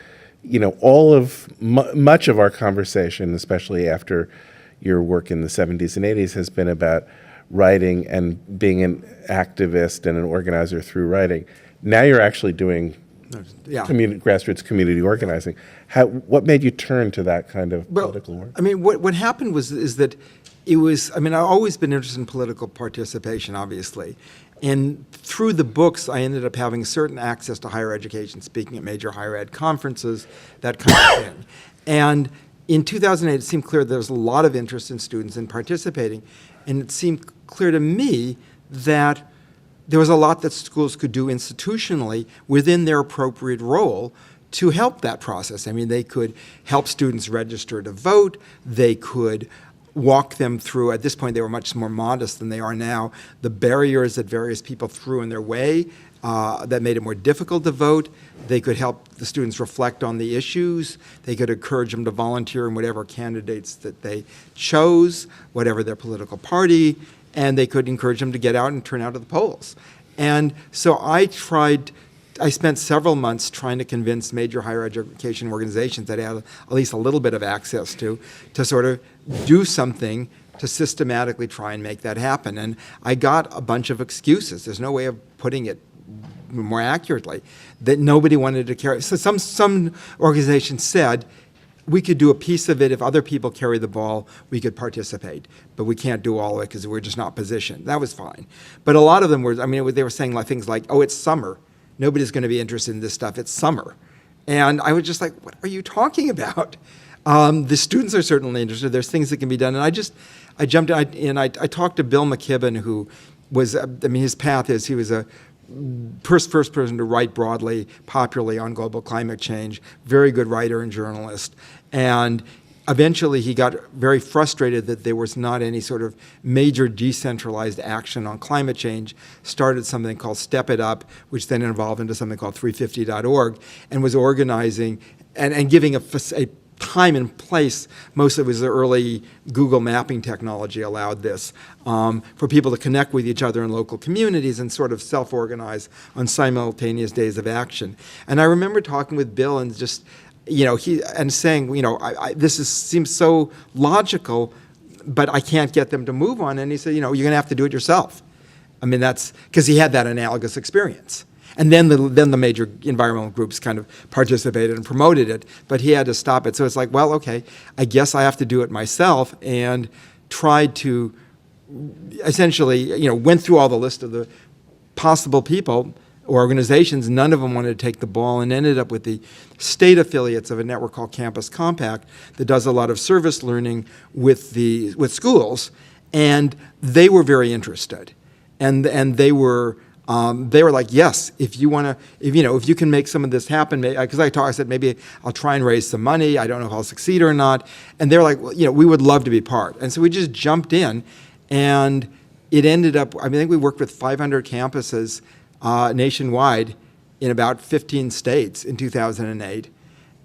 A: much of our conversation, especially after your work in the 70s and 80s, has been about writing and being an activist and an organizer through writing. Now you're actually doing grassroots community organizing. What made you turn to that kind of political work?
C: I mean, what happened is that it was, I've always been interested in political participation, obviously. And through the books, I ended up having certain access to higher education, speaking at major higher ed conferences, that kind of thing. And in 2008, it seemed clear there was a lot of interest in students in participating, and it seemed clear to me that there was a lot that schools could do institutionally within their appropriate role to help that process. I mean, they could help students register to vote. They could walk them through, at this point they were much more modest than they are now, the barriers that various people threw in their way that made it more difficult to vote. They could help the students reflect on the issues. They could encourage them to volunteer in whatever candidates that they chose, whatever their political party, and they could encourage them to get out and turn out to the polls. And so I spent several months trying to convince major higher education organizations that had at least a little bit of access to sort of do something to systematically try and make that happen. And I got a bunch of excuses. There's no way of putting it more accurately, that nobody wanted to carry. So some organizations said, we could do a piece of it. If other people carry the ball, we could participate. But we can't do all of it because we're just not positioned. That was fine. But a lot of them were, they were saying things like, oh, it's summer. Nobody's going to be interested in this stuff. It's summer. And I was just like, what are you talking about? The students are certainly interested. There's things that can be done. And I jumped in, and I talked to Bill McKibben, who was, his path is he was a first person to write broadly, popularly on global climate change, very good writer and journalist. And eventually he got very frustrated that there was not any sort of major decentralized action on climate change, started something called Step It Up, which then evolved into something called 350.org, and was organizing and giving a time and place, most of it was the early Google mapping technology allowed this, for people to connect with each other in local communities and sort of self-organize on simultaneous days of action. And I remember talking with Bill and just, and saying, seems so logical, but I can't get them to move on. And he said, you're going to have to do it yourself. I mean, that's because he had that analogous experience. And then the major environmental groups kind of participated and promoted it, but he had to stop it. So it's like, well, okay, I guess I have to do it myself, and tried to essentially, went through all the list of the possible people or organizations. None of them wanted to take the ball, and ended up with the state affiliates of a network called Campus Compact that does a lot of service learning with schools, and they were very interested, and they were like, yes, if you can make some of this happen, because I said maybe I'll try and raise some money. I don't know if I'll succeed or not. And they're like, well, we would love to be part. And so we just jumped in, and it ended up, I think we worked with 500 campuses nationwide in about 15 states in 2008,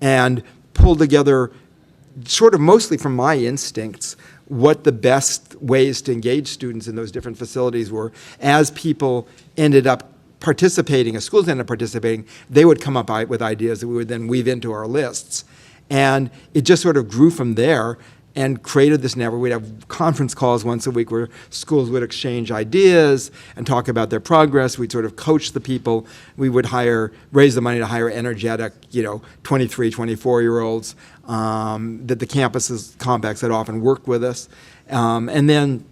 C: and pulled together, sort of mostly from my instincts, what the best ways to engage students in those different facilities were. As people ended up participating, as schools ended up participating, they would come up with ideas that we would then weave into our lists. And it just sort of grew from there and created this network. We'd have conference calls once a week where schools would exchange ideas and talk about their progress. We'd sort of coach the people. We would raise the money to hire energetic, 23, 24-year-olds that the campuses compacts had often worked with us. And then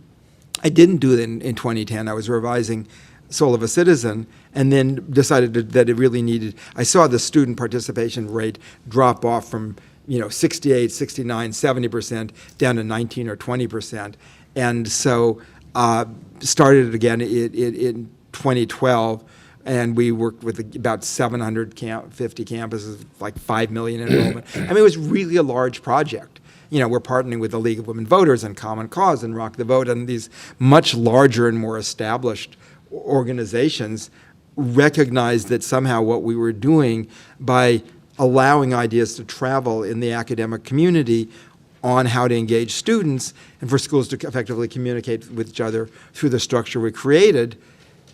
C: I didn't do it in 2010. I was revising Soul of a Citizen, and then decided that it really needed, I saw the student participation rate drop off from 68, 69, 70% down to 19 or 20%. And so started it again in 2012, and we worked with about 750 campuses, like 5 million enrollment. I mean, it was really a large project. We're partnering with the League of Women Voters and Common Cause and Rock the Vote, and these much larger and more established organizations recognized that somehow what we were doing by allowing ideas to travel in the academic community on how to engage students and for schools to effectively communicate with each other through the structure we created,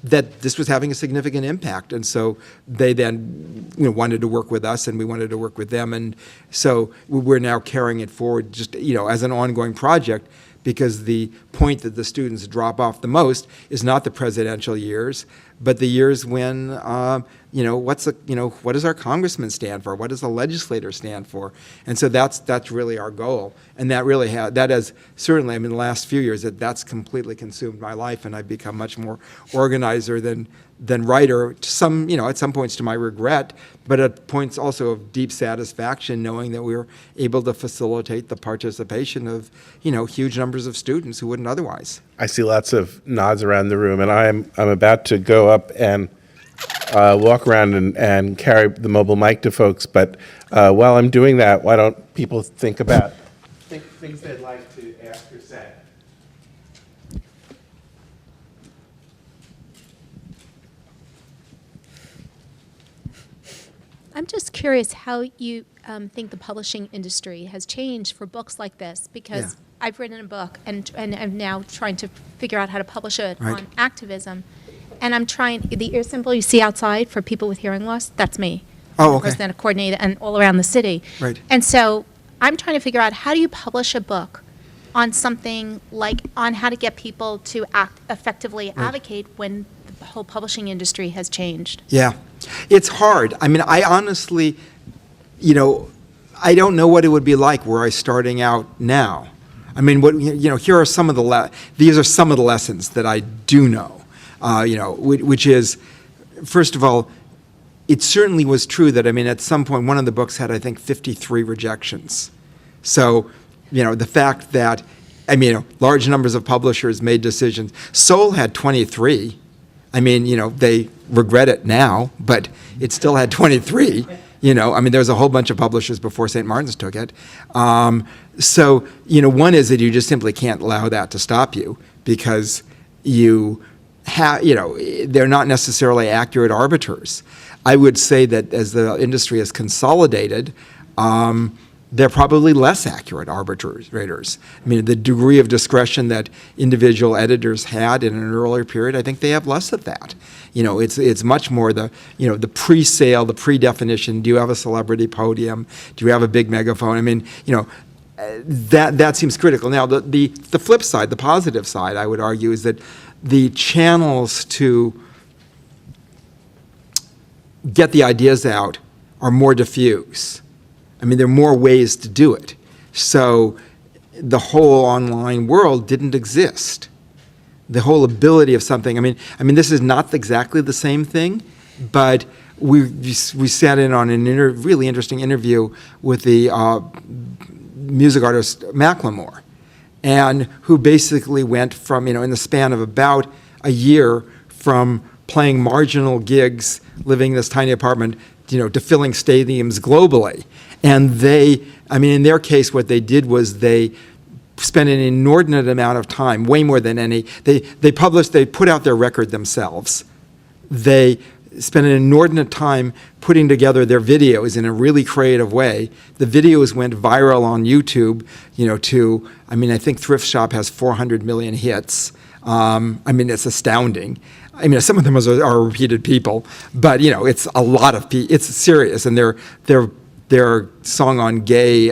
C: that this was having a significant impact. And so they then wanted to work with us, and we wanted to work with them. And so we're now carrying it forward just as an ongoing project, because the point that the students drop off the most is not the presidential years, but the years when, what does our congressman stand for? What does the legislator stand for? And so that's really our goal. And that really that has certainly, in the last few years, that's completely consumed my life, and I've become much more organizer than writer, at some points to my regret, but at points also of deep satisfaction, knowing that we were able to facilitate the participation of, huge numbers of students who wouldn't otherwise.
A: I see lots of nods around the room, and I'm about to go up and walk around and carry the mobile mic to folks. But while I'm doing that, why don't people think about things they'd like to ask or say?
D: I'm just curious how you think the publishing industry has changed for books like this, because
C: Yeah.
D: I've written a book and I'm now trying to figure out how to publish it
C: Right.
D: on activism. And I'm trying, the ear symbol you see outside for people with hearing loss, that's me.
C: Oh,
D: The
C: okay.
D: person that coordinated and all around the city.
C: Right.
D: And so I'm trying to figure out, how do you publish a book on something on how to get people to effectively advocate when the whole publishing industry has changed?
C: Yeah, it's hard. I mean, I honestly, I don't know what it would be like were I starting out now. I mean, here are some of these are some of the lessons that I do know, which is, first of all, it certainly was true that, at some point, one of the books had, I think, 53 rejections. So, the fact that, large numbers of publishers made decisions. Soul had 23. They regret it now, but it still had 23. There's a whole bunch of publishers before St. Martin's took it. So, one is that you just simply can't allow that to stop you, because they're not necessarily accurate arbiters. I would say that as the industry has consolidated, they're probably less accurate arbitrators. I mean, the degree of discretion that individual editors had in an earlier period, I think they have less of that. It's much more the pre-sale, the pre-definition. Do you have a celebrity podium? Do you have a big megaphone? I mean, that seems critical. Now, the flip side, the positive side, I would argue, is that the channels to get the ideas out are more diffuse. I mean, there are more ways to do it. So the whole online world didn't exist. The whole ability of something, I mean, this is not exactly the same thing, but we sat in on a really interesting interview with the music artist Macklemore, and who basically went from, in the span of about a year, from playing marginal gigs, living in this tiny apartment, to filling stadiums globally. And in their case, what they did was they spent an inordinate amount of time, way more than any. They put out their record themselves. They spent an inordinate time putting together their videos in a really creative way. The videos went viral on YouTube, I think Thrift Shop has 400 million hits. It's astounding. Some of them are repeated people, but it's a lot of people. It's serious, and their song on gay,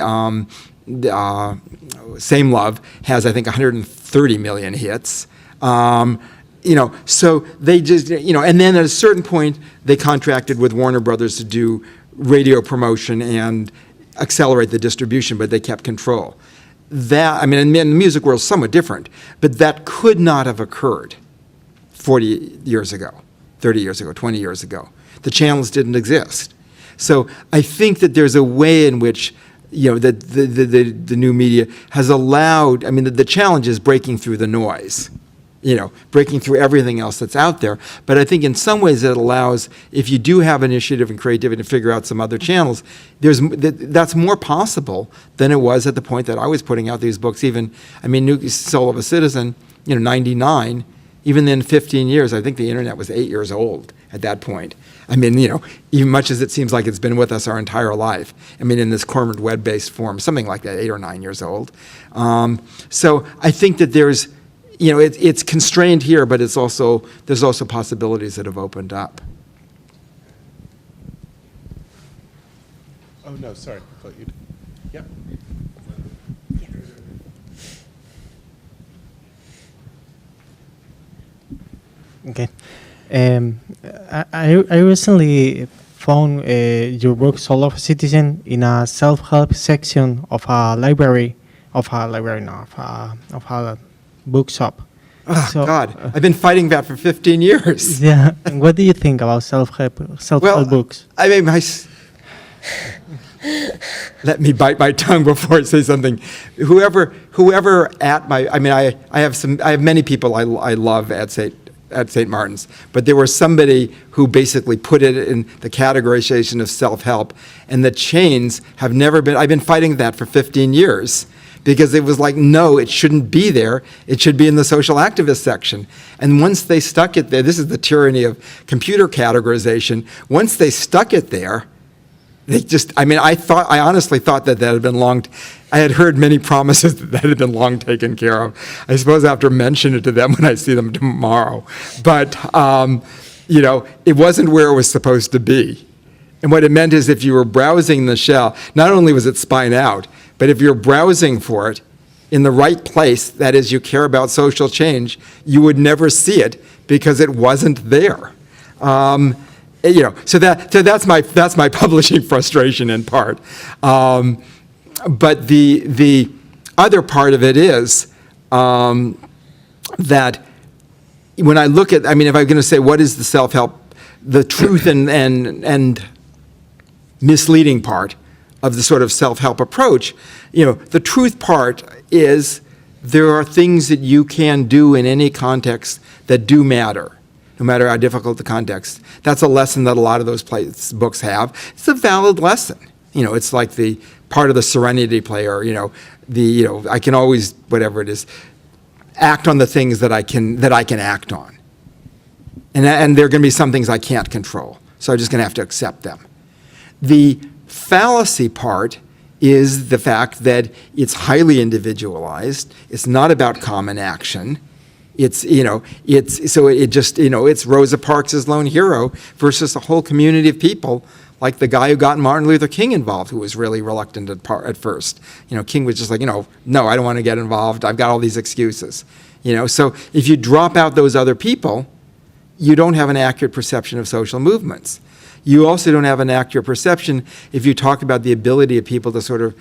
C: Same Love, has I think 130 million hits. So they just, and then at a certain point they contracted with Warner Brothers to do radio promotion and accelerate the distribution, but they kept control. That, in the music world, is somewhat different, but that could not have occurred 40 years ago, 30 years ago, 20 years ago. The channels didn't exist. So I think that there's a way in which, that the new media has allowed, the challenge is breaking through the noise, breaking through everything else that's out there. But I think in some ways it allows, if you do have initiative and creativity to figure out some other channels, that's more possible than it was at the point that I was putting out these books. Even, New Soul of a Citizen, 99, even then 15 years, I think the internet was 8 years old at that point. Even much as it seems like it's been with us our entire life. In this corporate web-based form, something like that, 8 or 9 years old. So I think that there's, it's constrained here, but there's also possibilities that have opened up.
A: Oh, no, sorry. I thought you'd. Yep.
E: Okay. I recently found your book Soul of a Citizen in a self-help section of a bookshop.
C: Oh, God, I've been fighting that for 15 years.
E: Yeah. And what do you think about self-help books?
C: Let me bite my tongue before I say something. Whoever at my, I have many people I love at St. Martin's, but there was somebody who basically put it in the categorization of self-help, and the chains have never been, I've been fighting that for 15 years, because it was like, no, it shouldn't be there. It should be in the social activist section. And once they stuck it there, this is the tyranny of computer categorization, once they stuck it there, they just, I honestly thought that had been I had heard many promises that had been long taken care of. I suppose I have to mention it to them when I see them tomorrow. But, it wasn't where it was supposed to be. And what it meant is if you were browsing the shell, not only was it spine out, but if you're browsing for it in the right place, that is, you care about social change, you would never see it because it wasn't there. So that's my publishing frustration in part. But the other part of it is that when I look at, if I'm going to say what is the self-help, the truth and misleading part of the sort of self-help approach, the truth part is there are things that you can do in any context that do matter, no matter how difficult the context. That's a lesson that a lot of those books have. It's a valid lesson. It's like the part of the Serenity Player, I can always, whatever it is, act on the things that I can act on. And there are going to be some things I can't control. So I'm just going to have to accept them. The fallacy part is the fact that it's highly individualized. It's not about common action. It's, it's Rosa Parks' lone hero versus a whole community of people, like the guy who got Martin Luther King involved, who was really reluctant at first. King was just like, no, I don't want to get involved. I've got all these excuses. So if you drop out those other people, you don't have an accurate perception of social movements. You also don't have an accurate perception if you talk about the ability of people to sort of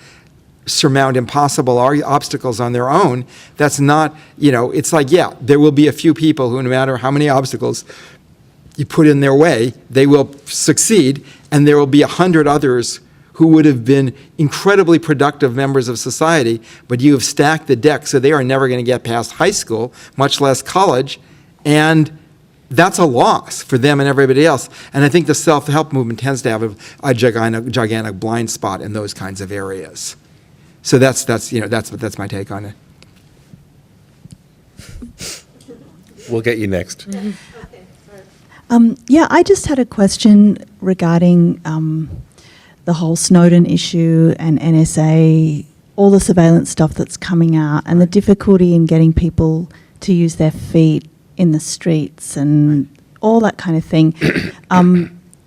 C: surmount impossible obstacles on their own. That's not, it's like, yeah, there will be a few people who, no matter how many obstacles you put in their way, they will succeed, and there will be 100 others who would have been incredibly productive members of society, but you have stacked the deck so they are never going to get past high school, much less college, and that's a loss for them and everybody else. And I think the self-help movement tends to have a gigantic blind spot in those kinds of areas. So that's my take on it.
A: We'll get you next.
F: Yeah, I just had a question regarding the whole Snowden issue and NSA, all the surveillance stuff that's coming out, and the difficulty in getting people to use their feet in the streets and all that kind of thing.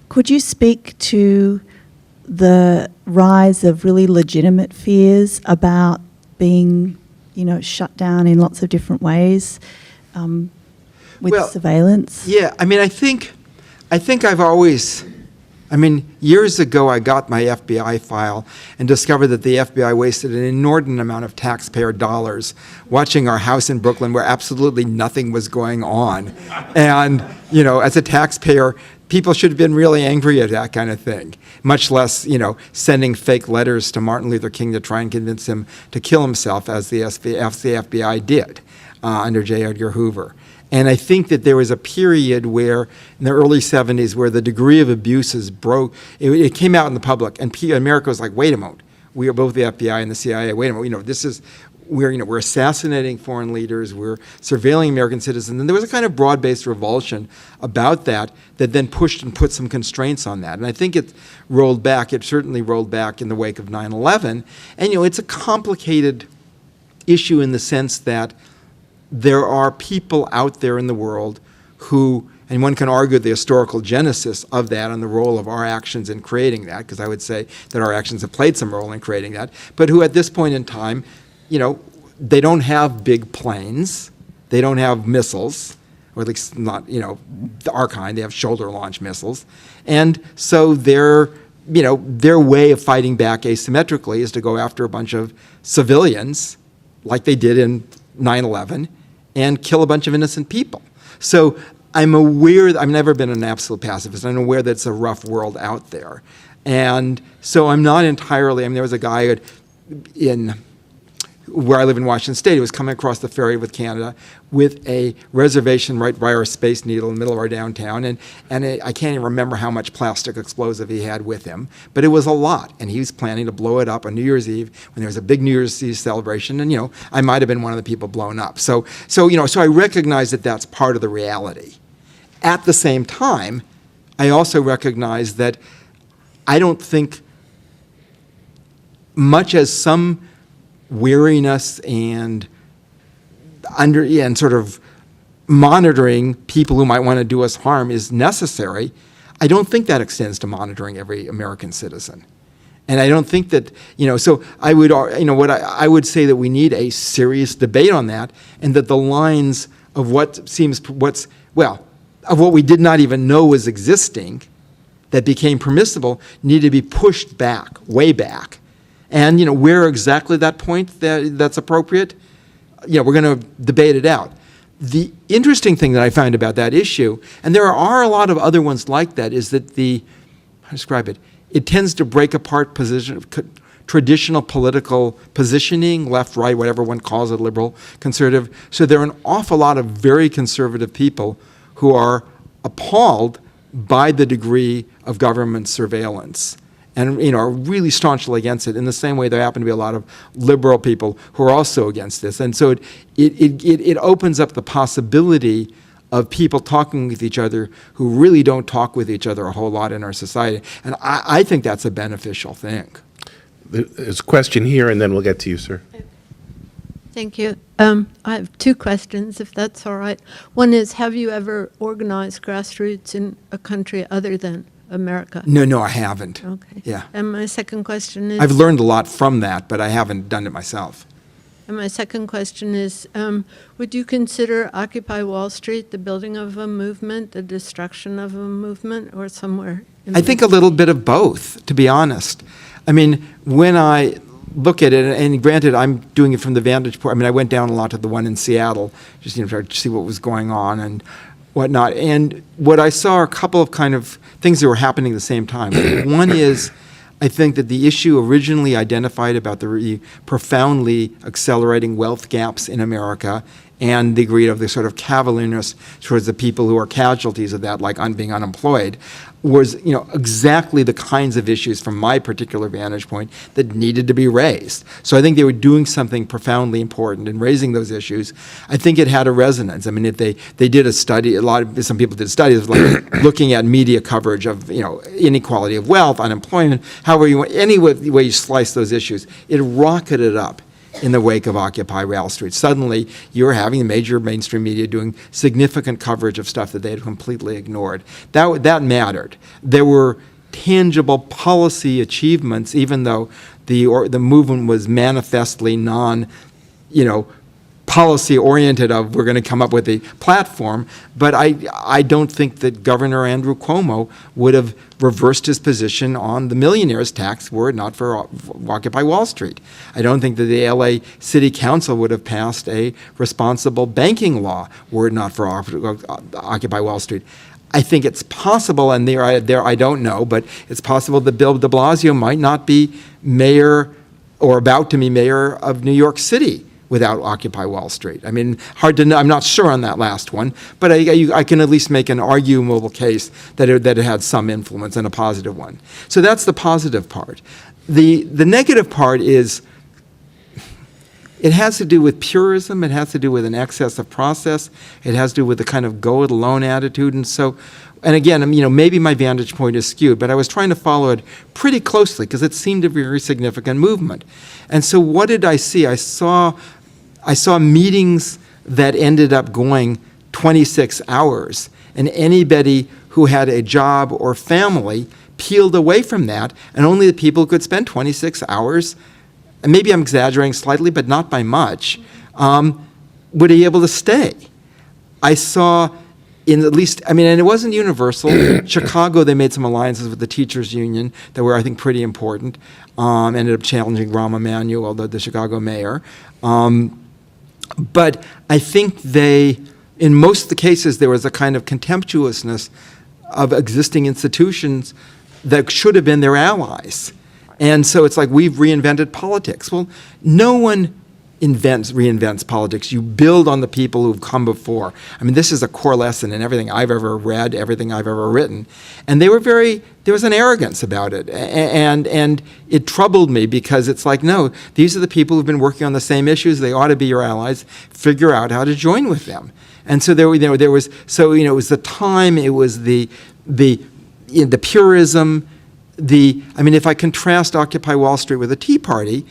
F: Could you speak to the rise of really legitimate fears about being, shut down in lots of different ways with surveillance?
C: Yeah, I think I've always, years ago I got my FBI file and discovered that the FBI wasted an inordinate amount of taxpayer dollars watching our house in Brooklyn where absolutely nothing was going on. And, as a taxpayer, people should have been really angry at that kind of thing, much less, sending fake letters to Martin Luther King to try and convince him to kill himself, as the FBI did under J. Edgar Hoover. And I think that there was a period where, in the early 70s, where the degree of abuses broke. It came out in the public, and America was like, wait a moment, we are both the FBI and the CIA. Wait a moment, we're assassinating foreign leaders, we're surveilling American citizens. And there was a kind of broad-based revulsion about that then pushed and put some constraints on that. And I think it certainly rolled back in the wake of 9/11. And, it's a complicated issue in the sense that there are people out there in the world who, and one can argue the historical genesis of that and the role of our actions in creating that, because I would say that our actions have played some role in creating that, but who at this point in time, they don't have big planes, they don't have missiles, or at least not, our kind, they have shoulder-launched missiles. And so their way of fighting back asymmetrically is to go after a bunch of civilians, like they did in 9/11, and kill a bunch of innocent people. So I'm aware, I've never been an absolute pacifist. I'm aware that it's a rough world out there. And so I'm not entirely, there was a guy in where I live in Washington State who was coming across the ferry with Canada with a reservation right by our Space Needle in the middle of our downtown. And I can't even remember how much plastic explosive he had with him, but it was a lot. And he was planning to blow it up on New Year's Eve when there was a big New Year's Eve celebration. And, I might have been one of the people blown up. So I recognize that that's part of the reality. At the same time, I also recognize that I don't think, much as some weariness and sort of monitoring people who might want to do us harm is necessary, I don't think that extends to monitoring every American citizen. And I don't think that, so I would, I would say that we need a serious debate on that, and that the lines of of what we did not even know was existing that became permissible need to be pushed back, way back. And, where exactly that point that's appropriate, we're going to debate it out. The interesting thing that I find about that issue, and there are a lot of other ones like that, is that how to describe it, it tends to break apart traditional political positioning, left, right, whatever one calls it, liberal, conservative. So there are an awful lot of very conservative people who are appalled by the degree of government surveillance, and are really staunchly against it. In the same way, there happen to be a lot of liberal people who are also against this. And so it opens up the possibility of people talking with each other who really don't talk with each other a whole lot in our society. And I think that's a beneficial thing.
A: There's a question here, and then we'll get to you, sir.
G: Thank you. I have two questions, if that's all right. One is, have you ever organized grassroots in a country other than America?
C: No, I haven't.
G: Okay.
C: Yeah.
G: And my second question is...
C: I've learned a lot from that, but I haven't done it myself.
G: And my second question is, would you consider Occupy Wall Street the building of a movement, the destruction of a movement, or somewhere in
C: I think a little bit of both, to be honest. I mean, when I look at it, and granted, I'm doing it from the vantage point. I mean, I went down a lot to the one in Seattle, just to see what was going on and whatnot. And what I saw are a couple of kind of things that were happening at the same time. One is, I think that the issue originally identified about the profoundly accelerating wealth gaps in America and the degree of the sort of cavalierness towards the people who are casualties of that, like being unemployed, was exactly the kinds of issues from my particular vantage point that needed to be raised. So I think they were doing something profoundly important in raising those issues. I think it had a resonance. I mean, if they did a study, some people did studies like looking at media coverage of inequality of wealth, unemployment, any way you slice those issues, it rocketed up in the wake of Occupy Wall Street. Suddenly, you're having major mainstream media doing significant coverage of stuff that they had completely ignored. That mattered. There were tangible policy achievements, even though the movement was manifestly policy-oriented of we're going to come up with a platform, but I don't think that Governor Andrew Cuomo would have reversed his position on the millionaires tax were it not for Occupy Wall Street. I don't think that the LA City Council would have passed a responsible banking law were it not for Occupy Wall Street. I think it's possible, and there I don't know, but it's possible that Bill de Blasio might not be mayor or about to be mayor of New York City without Occupy Wall Street. I mean, hard to know. I'm not sure on that last one, but I can at least make an arguable case that it had some influence, and a positive one. So that's the positive part. The negative part is it has to do with purism. It has to do with an excess of process. It has to do with the kind of go-it-alone attitude. And so, and again, maybe my vantage point is skewed, but I was trying to follow it pretty closely because it seemed a very significant movement. And so what did I see? I saw meetings that ended up going 26 hours, and anybody who had a job or family peeled away from that, and only the people who could spend 26 hours, and maybe I'm exaggerating slightly, but not by much, would be able to stay. I saw in at least, and it wasn't universal. Chicago, they made some alliances with the teachers union that were, I think, pretty important. Ended up challenging Rahm Emanuel, the Chicago mayor. But I think in most of the cases, there was a kind of contemptuousness of existing institutions that should have been their allies. And so it's like we've reinvented politics. Well, no one reinvents politics. You build on the people who've come before. This is a core lesson in everything I've ever read, everything I've ever written. And there was an arrogance about it. And it troubled me because it's like, no, these are the people who've been working on the same issues. They ought to be your allies. Figure out how to join with them. And so it was the time, it was the purism, if I contrast Occupy Wall Street with the Tea Party,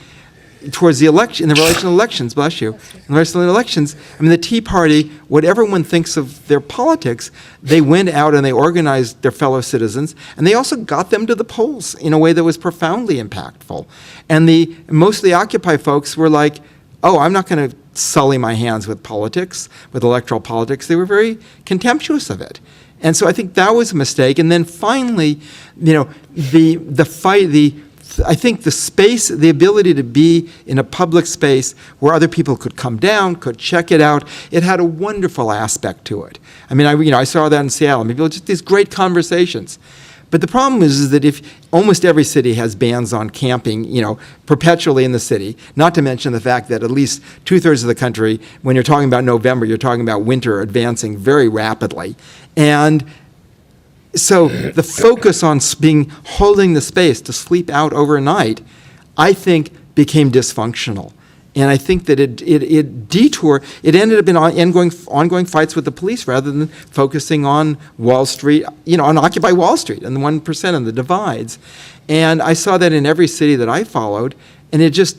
C: towards the election, in the relation to elections, bless you, in the relation to elections, the Tea Party, whatever one thinks of their politics, they went out and they organized their fellow citizens, and they also got them to the polls in a way that was profoundly impactful. And most of the Occupy folks were like, oh, I'm not going to sully my hands with politics, with electoral politics. They were very contemptuous of it. And so I think that was a mistake. And then finally, I think the space, the ability to be in a public space where other people could come down, could check it out, it had a wonderful aspect to it. I saw that in Seattle. People just these great conversations. But the problem is that if almost every city has bans on camping, perpetually in the city, not to mention the fact that at least 2/3 of the country, when you're talking about November, you're talking about winter advancing very rapidly. And so the focus on holding the space to sleep out overnight, I think, became dysfunctional. And I think that it ended up in ongoing fights with the police rather than focusing on Wall Street, on Occupy Wall Street and the 1% and the divides. And I saw that in every city that I followed. And it just,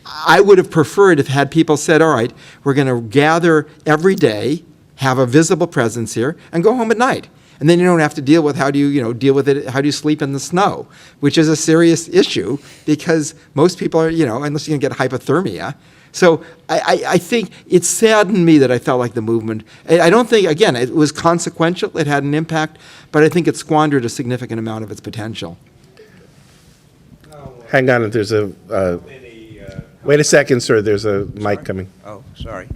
C: I would have preferred if had people said, all right, we're going to gather every day, have a visible presence here, and go home at night. And then you don't have to deal with how do you deal with it, how do you sleep in the snow, which is a serious issue because most people are, unless you can get hypothermia. So I think it saddened me that I felt like the movement, I don't think, again, it was consequential, it had an impact, but I think it squandered a significant amount of its potential.
A: Hang on, there's a, wait a second, sir, there's a mic coming.
H: Oh, sorry.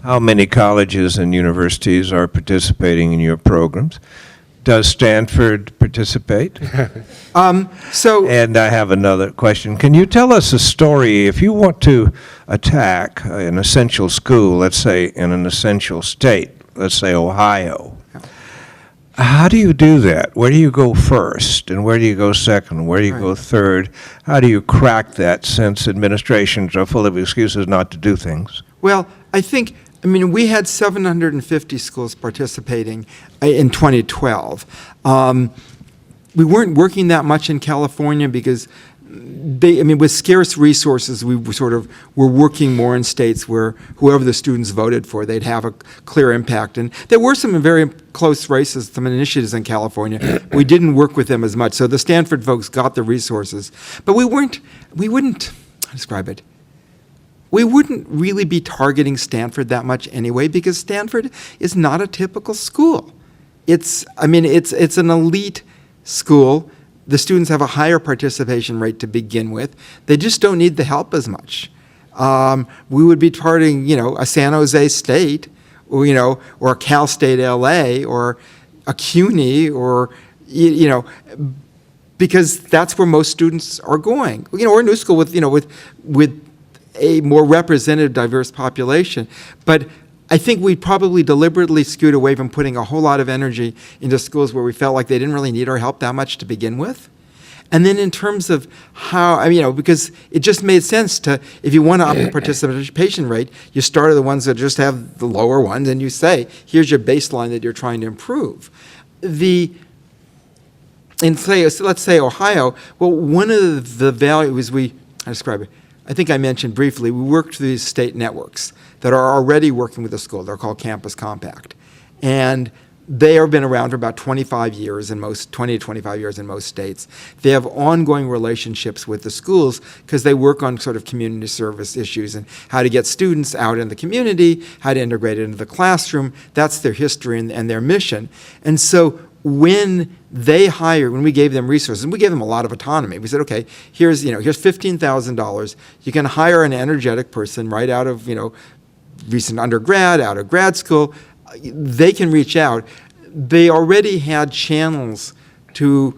H: How many colleges and universities are participating in your programs? Does Stanford participate? And I have another question. Can you tell us a story, if you want to attack an essential school, let's say in an essential state, let's say Ohio, how do you do that? Where do you go first, and where do you go second, where do you go third? How do you crack that since administrations are full of excuses not to do things?
C: Well, we had 750 schools participating in 2012. We weren't working that much in California because with scarce resources, we were working more in states where whoever the students voted for, they'd have a clear impact. And there were some very close races, some initiatives in California. We didn't work with them as much. So the Stanford folks got the resources. But we wouldn't, how to describe it? We wouldn't really be targeting Stanford that much anyway because Stanford is not a typical school. It's an elite school. The students have a higher participation rate to begin with. They just don't need the help as much. We would be targeting, a San Jose State, or a Cal State LA, or a CUNY, or, because that's where most students are going. Or a new school with a more representative, diverse population. But I think we probably deliberately skewed away from putting a whole lot of energy into schools where we felt like they didn't really need our help that much to begin with. And then in terms of how, because it just made sense to, if you want to up the participation rate, you start at the ones that just have the lower ones and you say, here's your baseline that you're trying to improve. Let's say Ohio, well, one of the values I describe it, I think I mentioned briefly, we worked through these state networks that are already working with the school. They're called Campus Compact. And they have been around for about 25 years in 20 to 25 years in most states. They have ongoing relationships with the schools because they work on sort of community service issues and how to get students out in the community, how to integrate it into the classroom. That's their history and their mission. And so when we gave them resources, and we gave them a lot of autonomy. We said, okay, here's $15,000. You can hire an energetic person right out of, recent undergrad, out of grad school. They can reach out. They already had channels of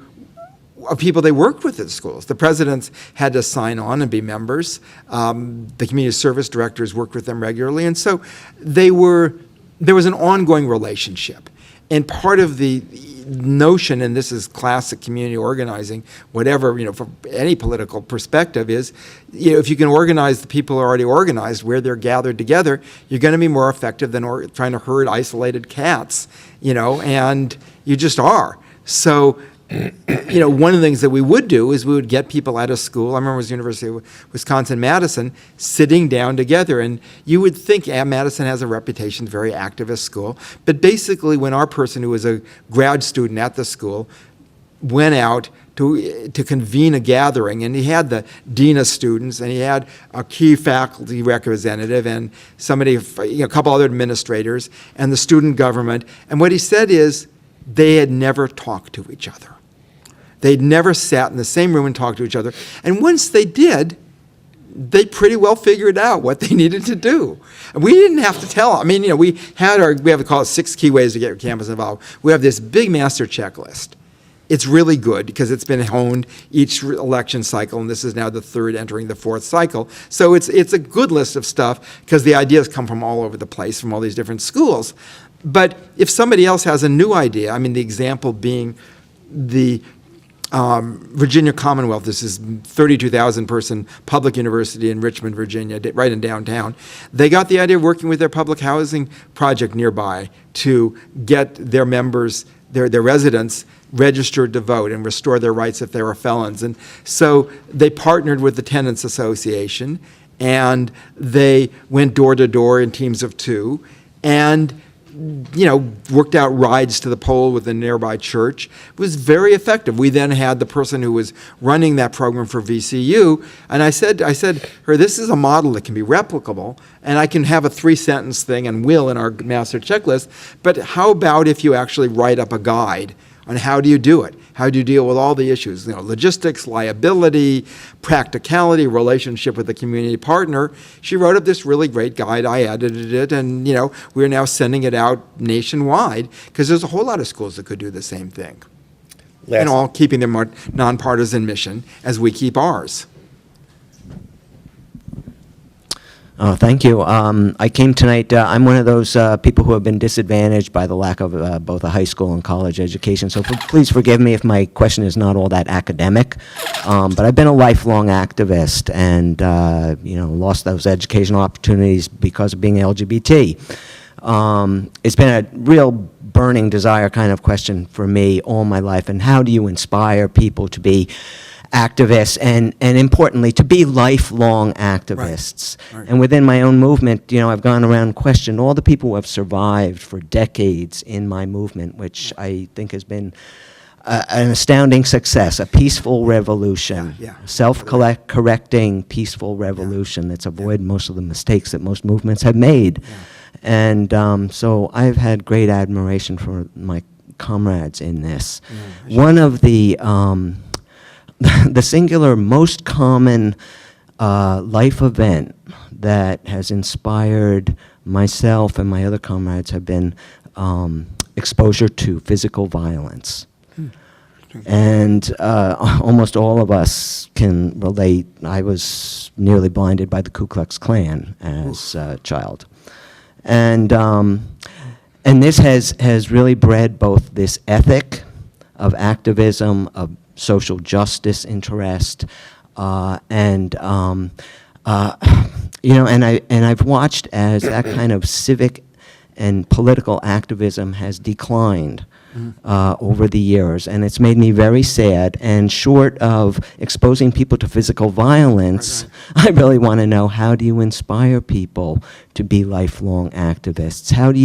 C: people they worked with at schools. The presidents had to sign on and be members. The community service directors worked with them regularly. And so there was an ongoing relationship. And part of the notion, and this is classic community organizing, whatever, from any political perspective, is, if you can organize the people who are already organized where they're gathered together, you're going to be more effective than trying to herd isolated cats, and you just are. So, one of the things that we would do is we would get people out of school. I remember it was University of Wisconsin-Madison sitting down together. And you would think Madison has a reputation, very activist school. But basically, when our person who was a grad student at the school went out to convene a gathering, and he had the dean of students, and he had a key faculty representative, and a couple other administrators, and the student government. And what he said is they had never talked to each other. They'd never sat in the same room and talked to each other. And once they did, they pretty well figured out what they needed to do. And we didn't have to tell them. We have to call it 6 key ways to get your campus involved. We have this big master checklist. It's really good because it's been honed each election cycle, and this is now the 3rd entering the 4th cycle. So it's a good list of stuff because the ideas come from all over the place, from all these different schools. But if somebody else has a new idea, the example being the Virginia Commonwealth. This is 32,000 person public university in Richmond, Virginia, right in downtown. They got the idea of working with their public housing project nearby to get their members, their residents, registered to vote and restore their rights if they were felons. And so they partnered with the Tenants Association, and they went door to door in teams of 2, and worked out rides to the poll with a nearby church. It was very effective. We then had the person who was running that program for VCU, and I said her, this is a model that can be replicable, and I can have a 3-sentence thing and will in our master checklist, but how about if you actually write up a guide on how do you do it? How do you deal with all the issues? Logistics, liability, practicality, relationship with the community partner. She wrote up this really great guide. I edited it, and we're now sending it out nationwide because there's a whole lot of schools that could do the same thing. And all keeping their nonpartisan mission as we keep ours.
I: Oh, thank you. I came tonight, I'm one of those people who have been disadvantaged by the lack of both a high school and college education, so please forgive me if my question is not all that academic. But I've been a lifelong activist and, lost those educational opportunities because of being LGBT. It's been a real burning desire kind of question for me all my life, and how do you inspire people to be activists and importantly to be lifelong activists. Right. And within my own movement, I've gone around and questioned all the people who have survived for decades in my movement, which I think has been an astounding success, a peaceful revolution, self-correcting peaceful revolution that's avoided most of the mistakes that most movements have made. And so I've had great admiration for my comrades in this. One of the singular most common life event that has inspired myself and my other comrades have been exposure to physical violence. And almost all of us can relate. I was nearly blinded by the Ku Klux Klan as a child. And this has really bred both this ethic of activism, of social justice interest, and I've watched as that kind of civic and political activism has declined over the years, and it's made me very sad. And short of exposing people to physical violence, I really want to know, how do you inspire people to be lifelong activists? How do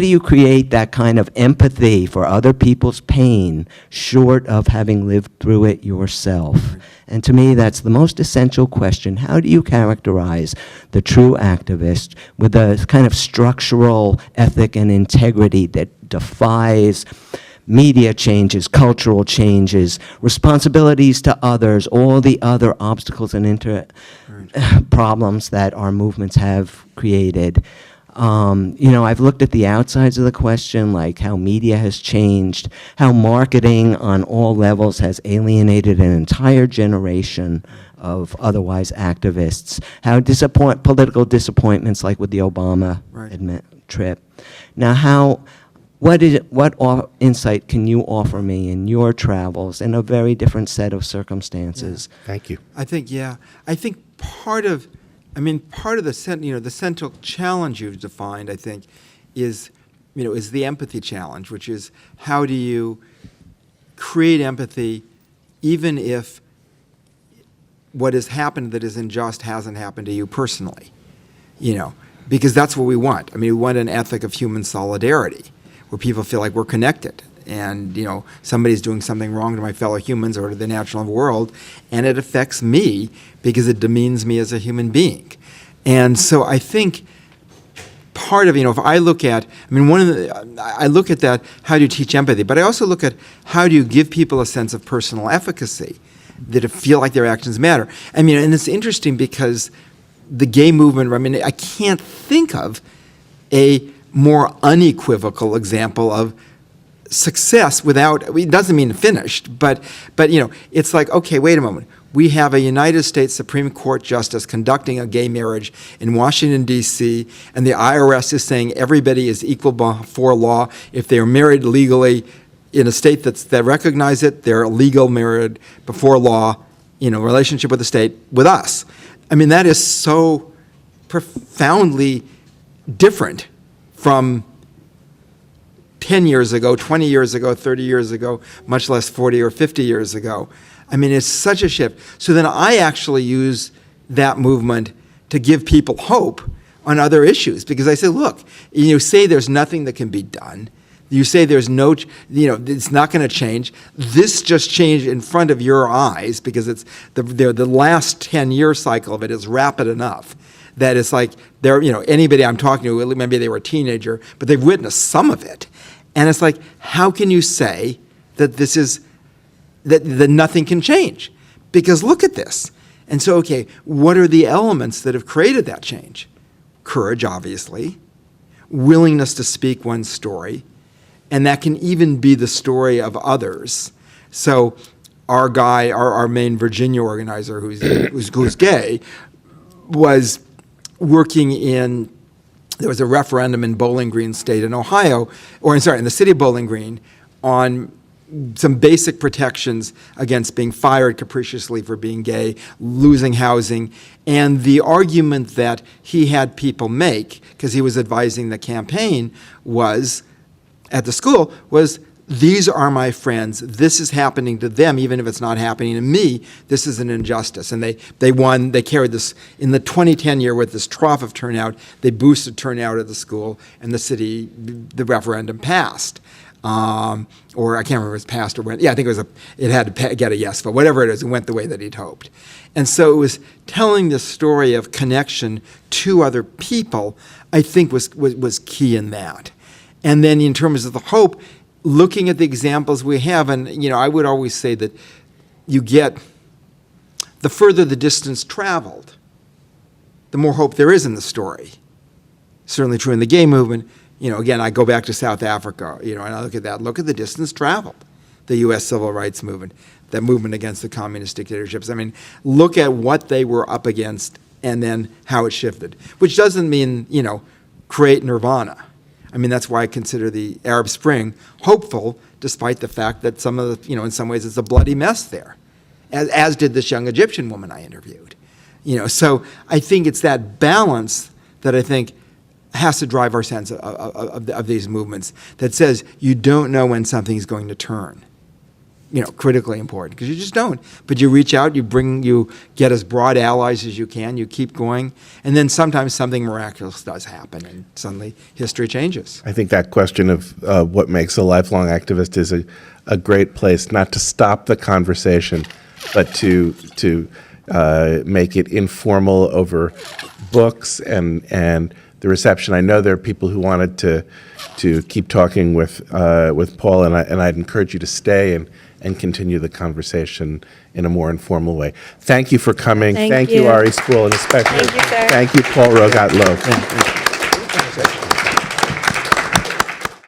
I: you create that kind of empathy for other people's pain, short of having lived through it yourself? And to me, that's the most essential question. How do you characterize the true activist with a kind of structural ethic and integrity that defies media changes, cultural changes, responsibilities to others, all the other obstacles and problems that our movements have created? I've looked at the outsides of the question, like how media has changed, how marketing on all levels has alienated an entire generation of otherwise activists, how political disappointments, like with the Obama trip. Now, what insight can you offer me in your travels in a very different set of circumstances?
A: Thank you.
C: I think part of the central challenge you've defined, I think, is the empathy challenge, which is how do you create empathy even if what has happened that is unjust hasn't happened to you personally, because that's what we want. We want an ethic of human solidarity where people feel like we're connected. And, somebody's doing something wrong to my fellow humans or to the natural world, and it affects me because it demeans me as a human being. And so I think part of, if I look at, I look at that, how do you teach empathy? But I also look at how do you give people a sense of personal efficacy, that feel like their actions matter. And it's interesting because the gay movement, I can't think of a more unequivocal example of success without, it doesn't mean finished, but it's like, okay, wait a moment. We have a United States Supreme Court justice conducting a gay marriage in Washington, D.C., and the IRS is saying everybody is equal before law if they are married legally, in a state that recognize it, they're legal, married before law, relationship with the state, with us. I mean, that is so profoundly different from 10 years ago, 20 years ago, 30 years ago, much less 40 or 50 years ago. I mean, it's such a shift. So then I actually use that movement to give people hope on other issues, because I say, look, you say there's nothing that can be done. You say there's no, it's not going to change. This just changed in front of your eyes, because it's the last 10-year cycle of it is rapid enough that it's like anybody I'm talking to, maybe they were a teenager, but they've witnessed some of it. And it's like, how can you say that this is, that nothing can change? Because look at this. And so, okay, what are the elements that have created that change? Courage, obviously, willingness to speak one's story, and that can even be the story of others. So our guy, our main Virginia organizer, who's gay, was working there was a referendum in Bowling Green State in Ohio, in the city of Bowling Green, on some basic protections against being fired capriciously for being gay, losing housing, and the argument that he had people make, because he was advising the campaign, at the school, was, these are my friends, this is happening to them, even if it's not happening to me, this is an injustice. And they won, they carried this, in the 2010 year with this trough of turnout, they boosted turnout at the school, and the referendum passed. Or I can't remember if it was passed or went. Yeah, I think it had to get a yes vote. Whatever it is, it went the way that he'd hoped. And so it was telling this story of connection to other people, I think was key in that. And then in terms of the hope, looking at the examples we have, and I would always say that you get, the further the distance traveled, the more hope there is in the story. Certainly true in the gay movement. Again, I go back to South Africa, and I look at that. Look at the distance traveled, the U.S. civil rights movement, the movement against the communist dictatorships. I mean, look at what they were up against and then how it shifted, which doesn't mean, create nirvana. I mean, that's why I consider the Arab Spring hopeful, despite the fact that some of the, in some ways it's a bloody mess there, as did this young Egyptian woman I interviewed. So I think it's that balance that I think has to drive our sense of these movements, that says you don't know when something's going to turn. Critically important, because you just don't. But you reach out, you get as broad allies as you can, you keep going, and then sometimes something miraculous does happen, and suddenly history changes.
A: I think that question of what makes a lifelong activist is a great place not to stop the conversation, but to make it informal over books and the reception. I know there are people who wanted to keep talking with Paul, and I'd encourage you to stay and continue the conversation in a more informal way. Thank you for coming.
B: Thank
A: you,
B: you.
A: Ari Spool, and especially
B: Thank you, sir.
A: thank you, Paul Rogat Loeb.
C: Yeah, thank you.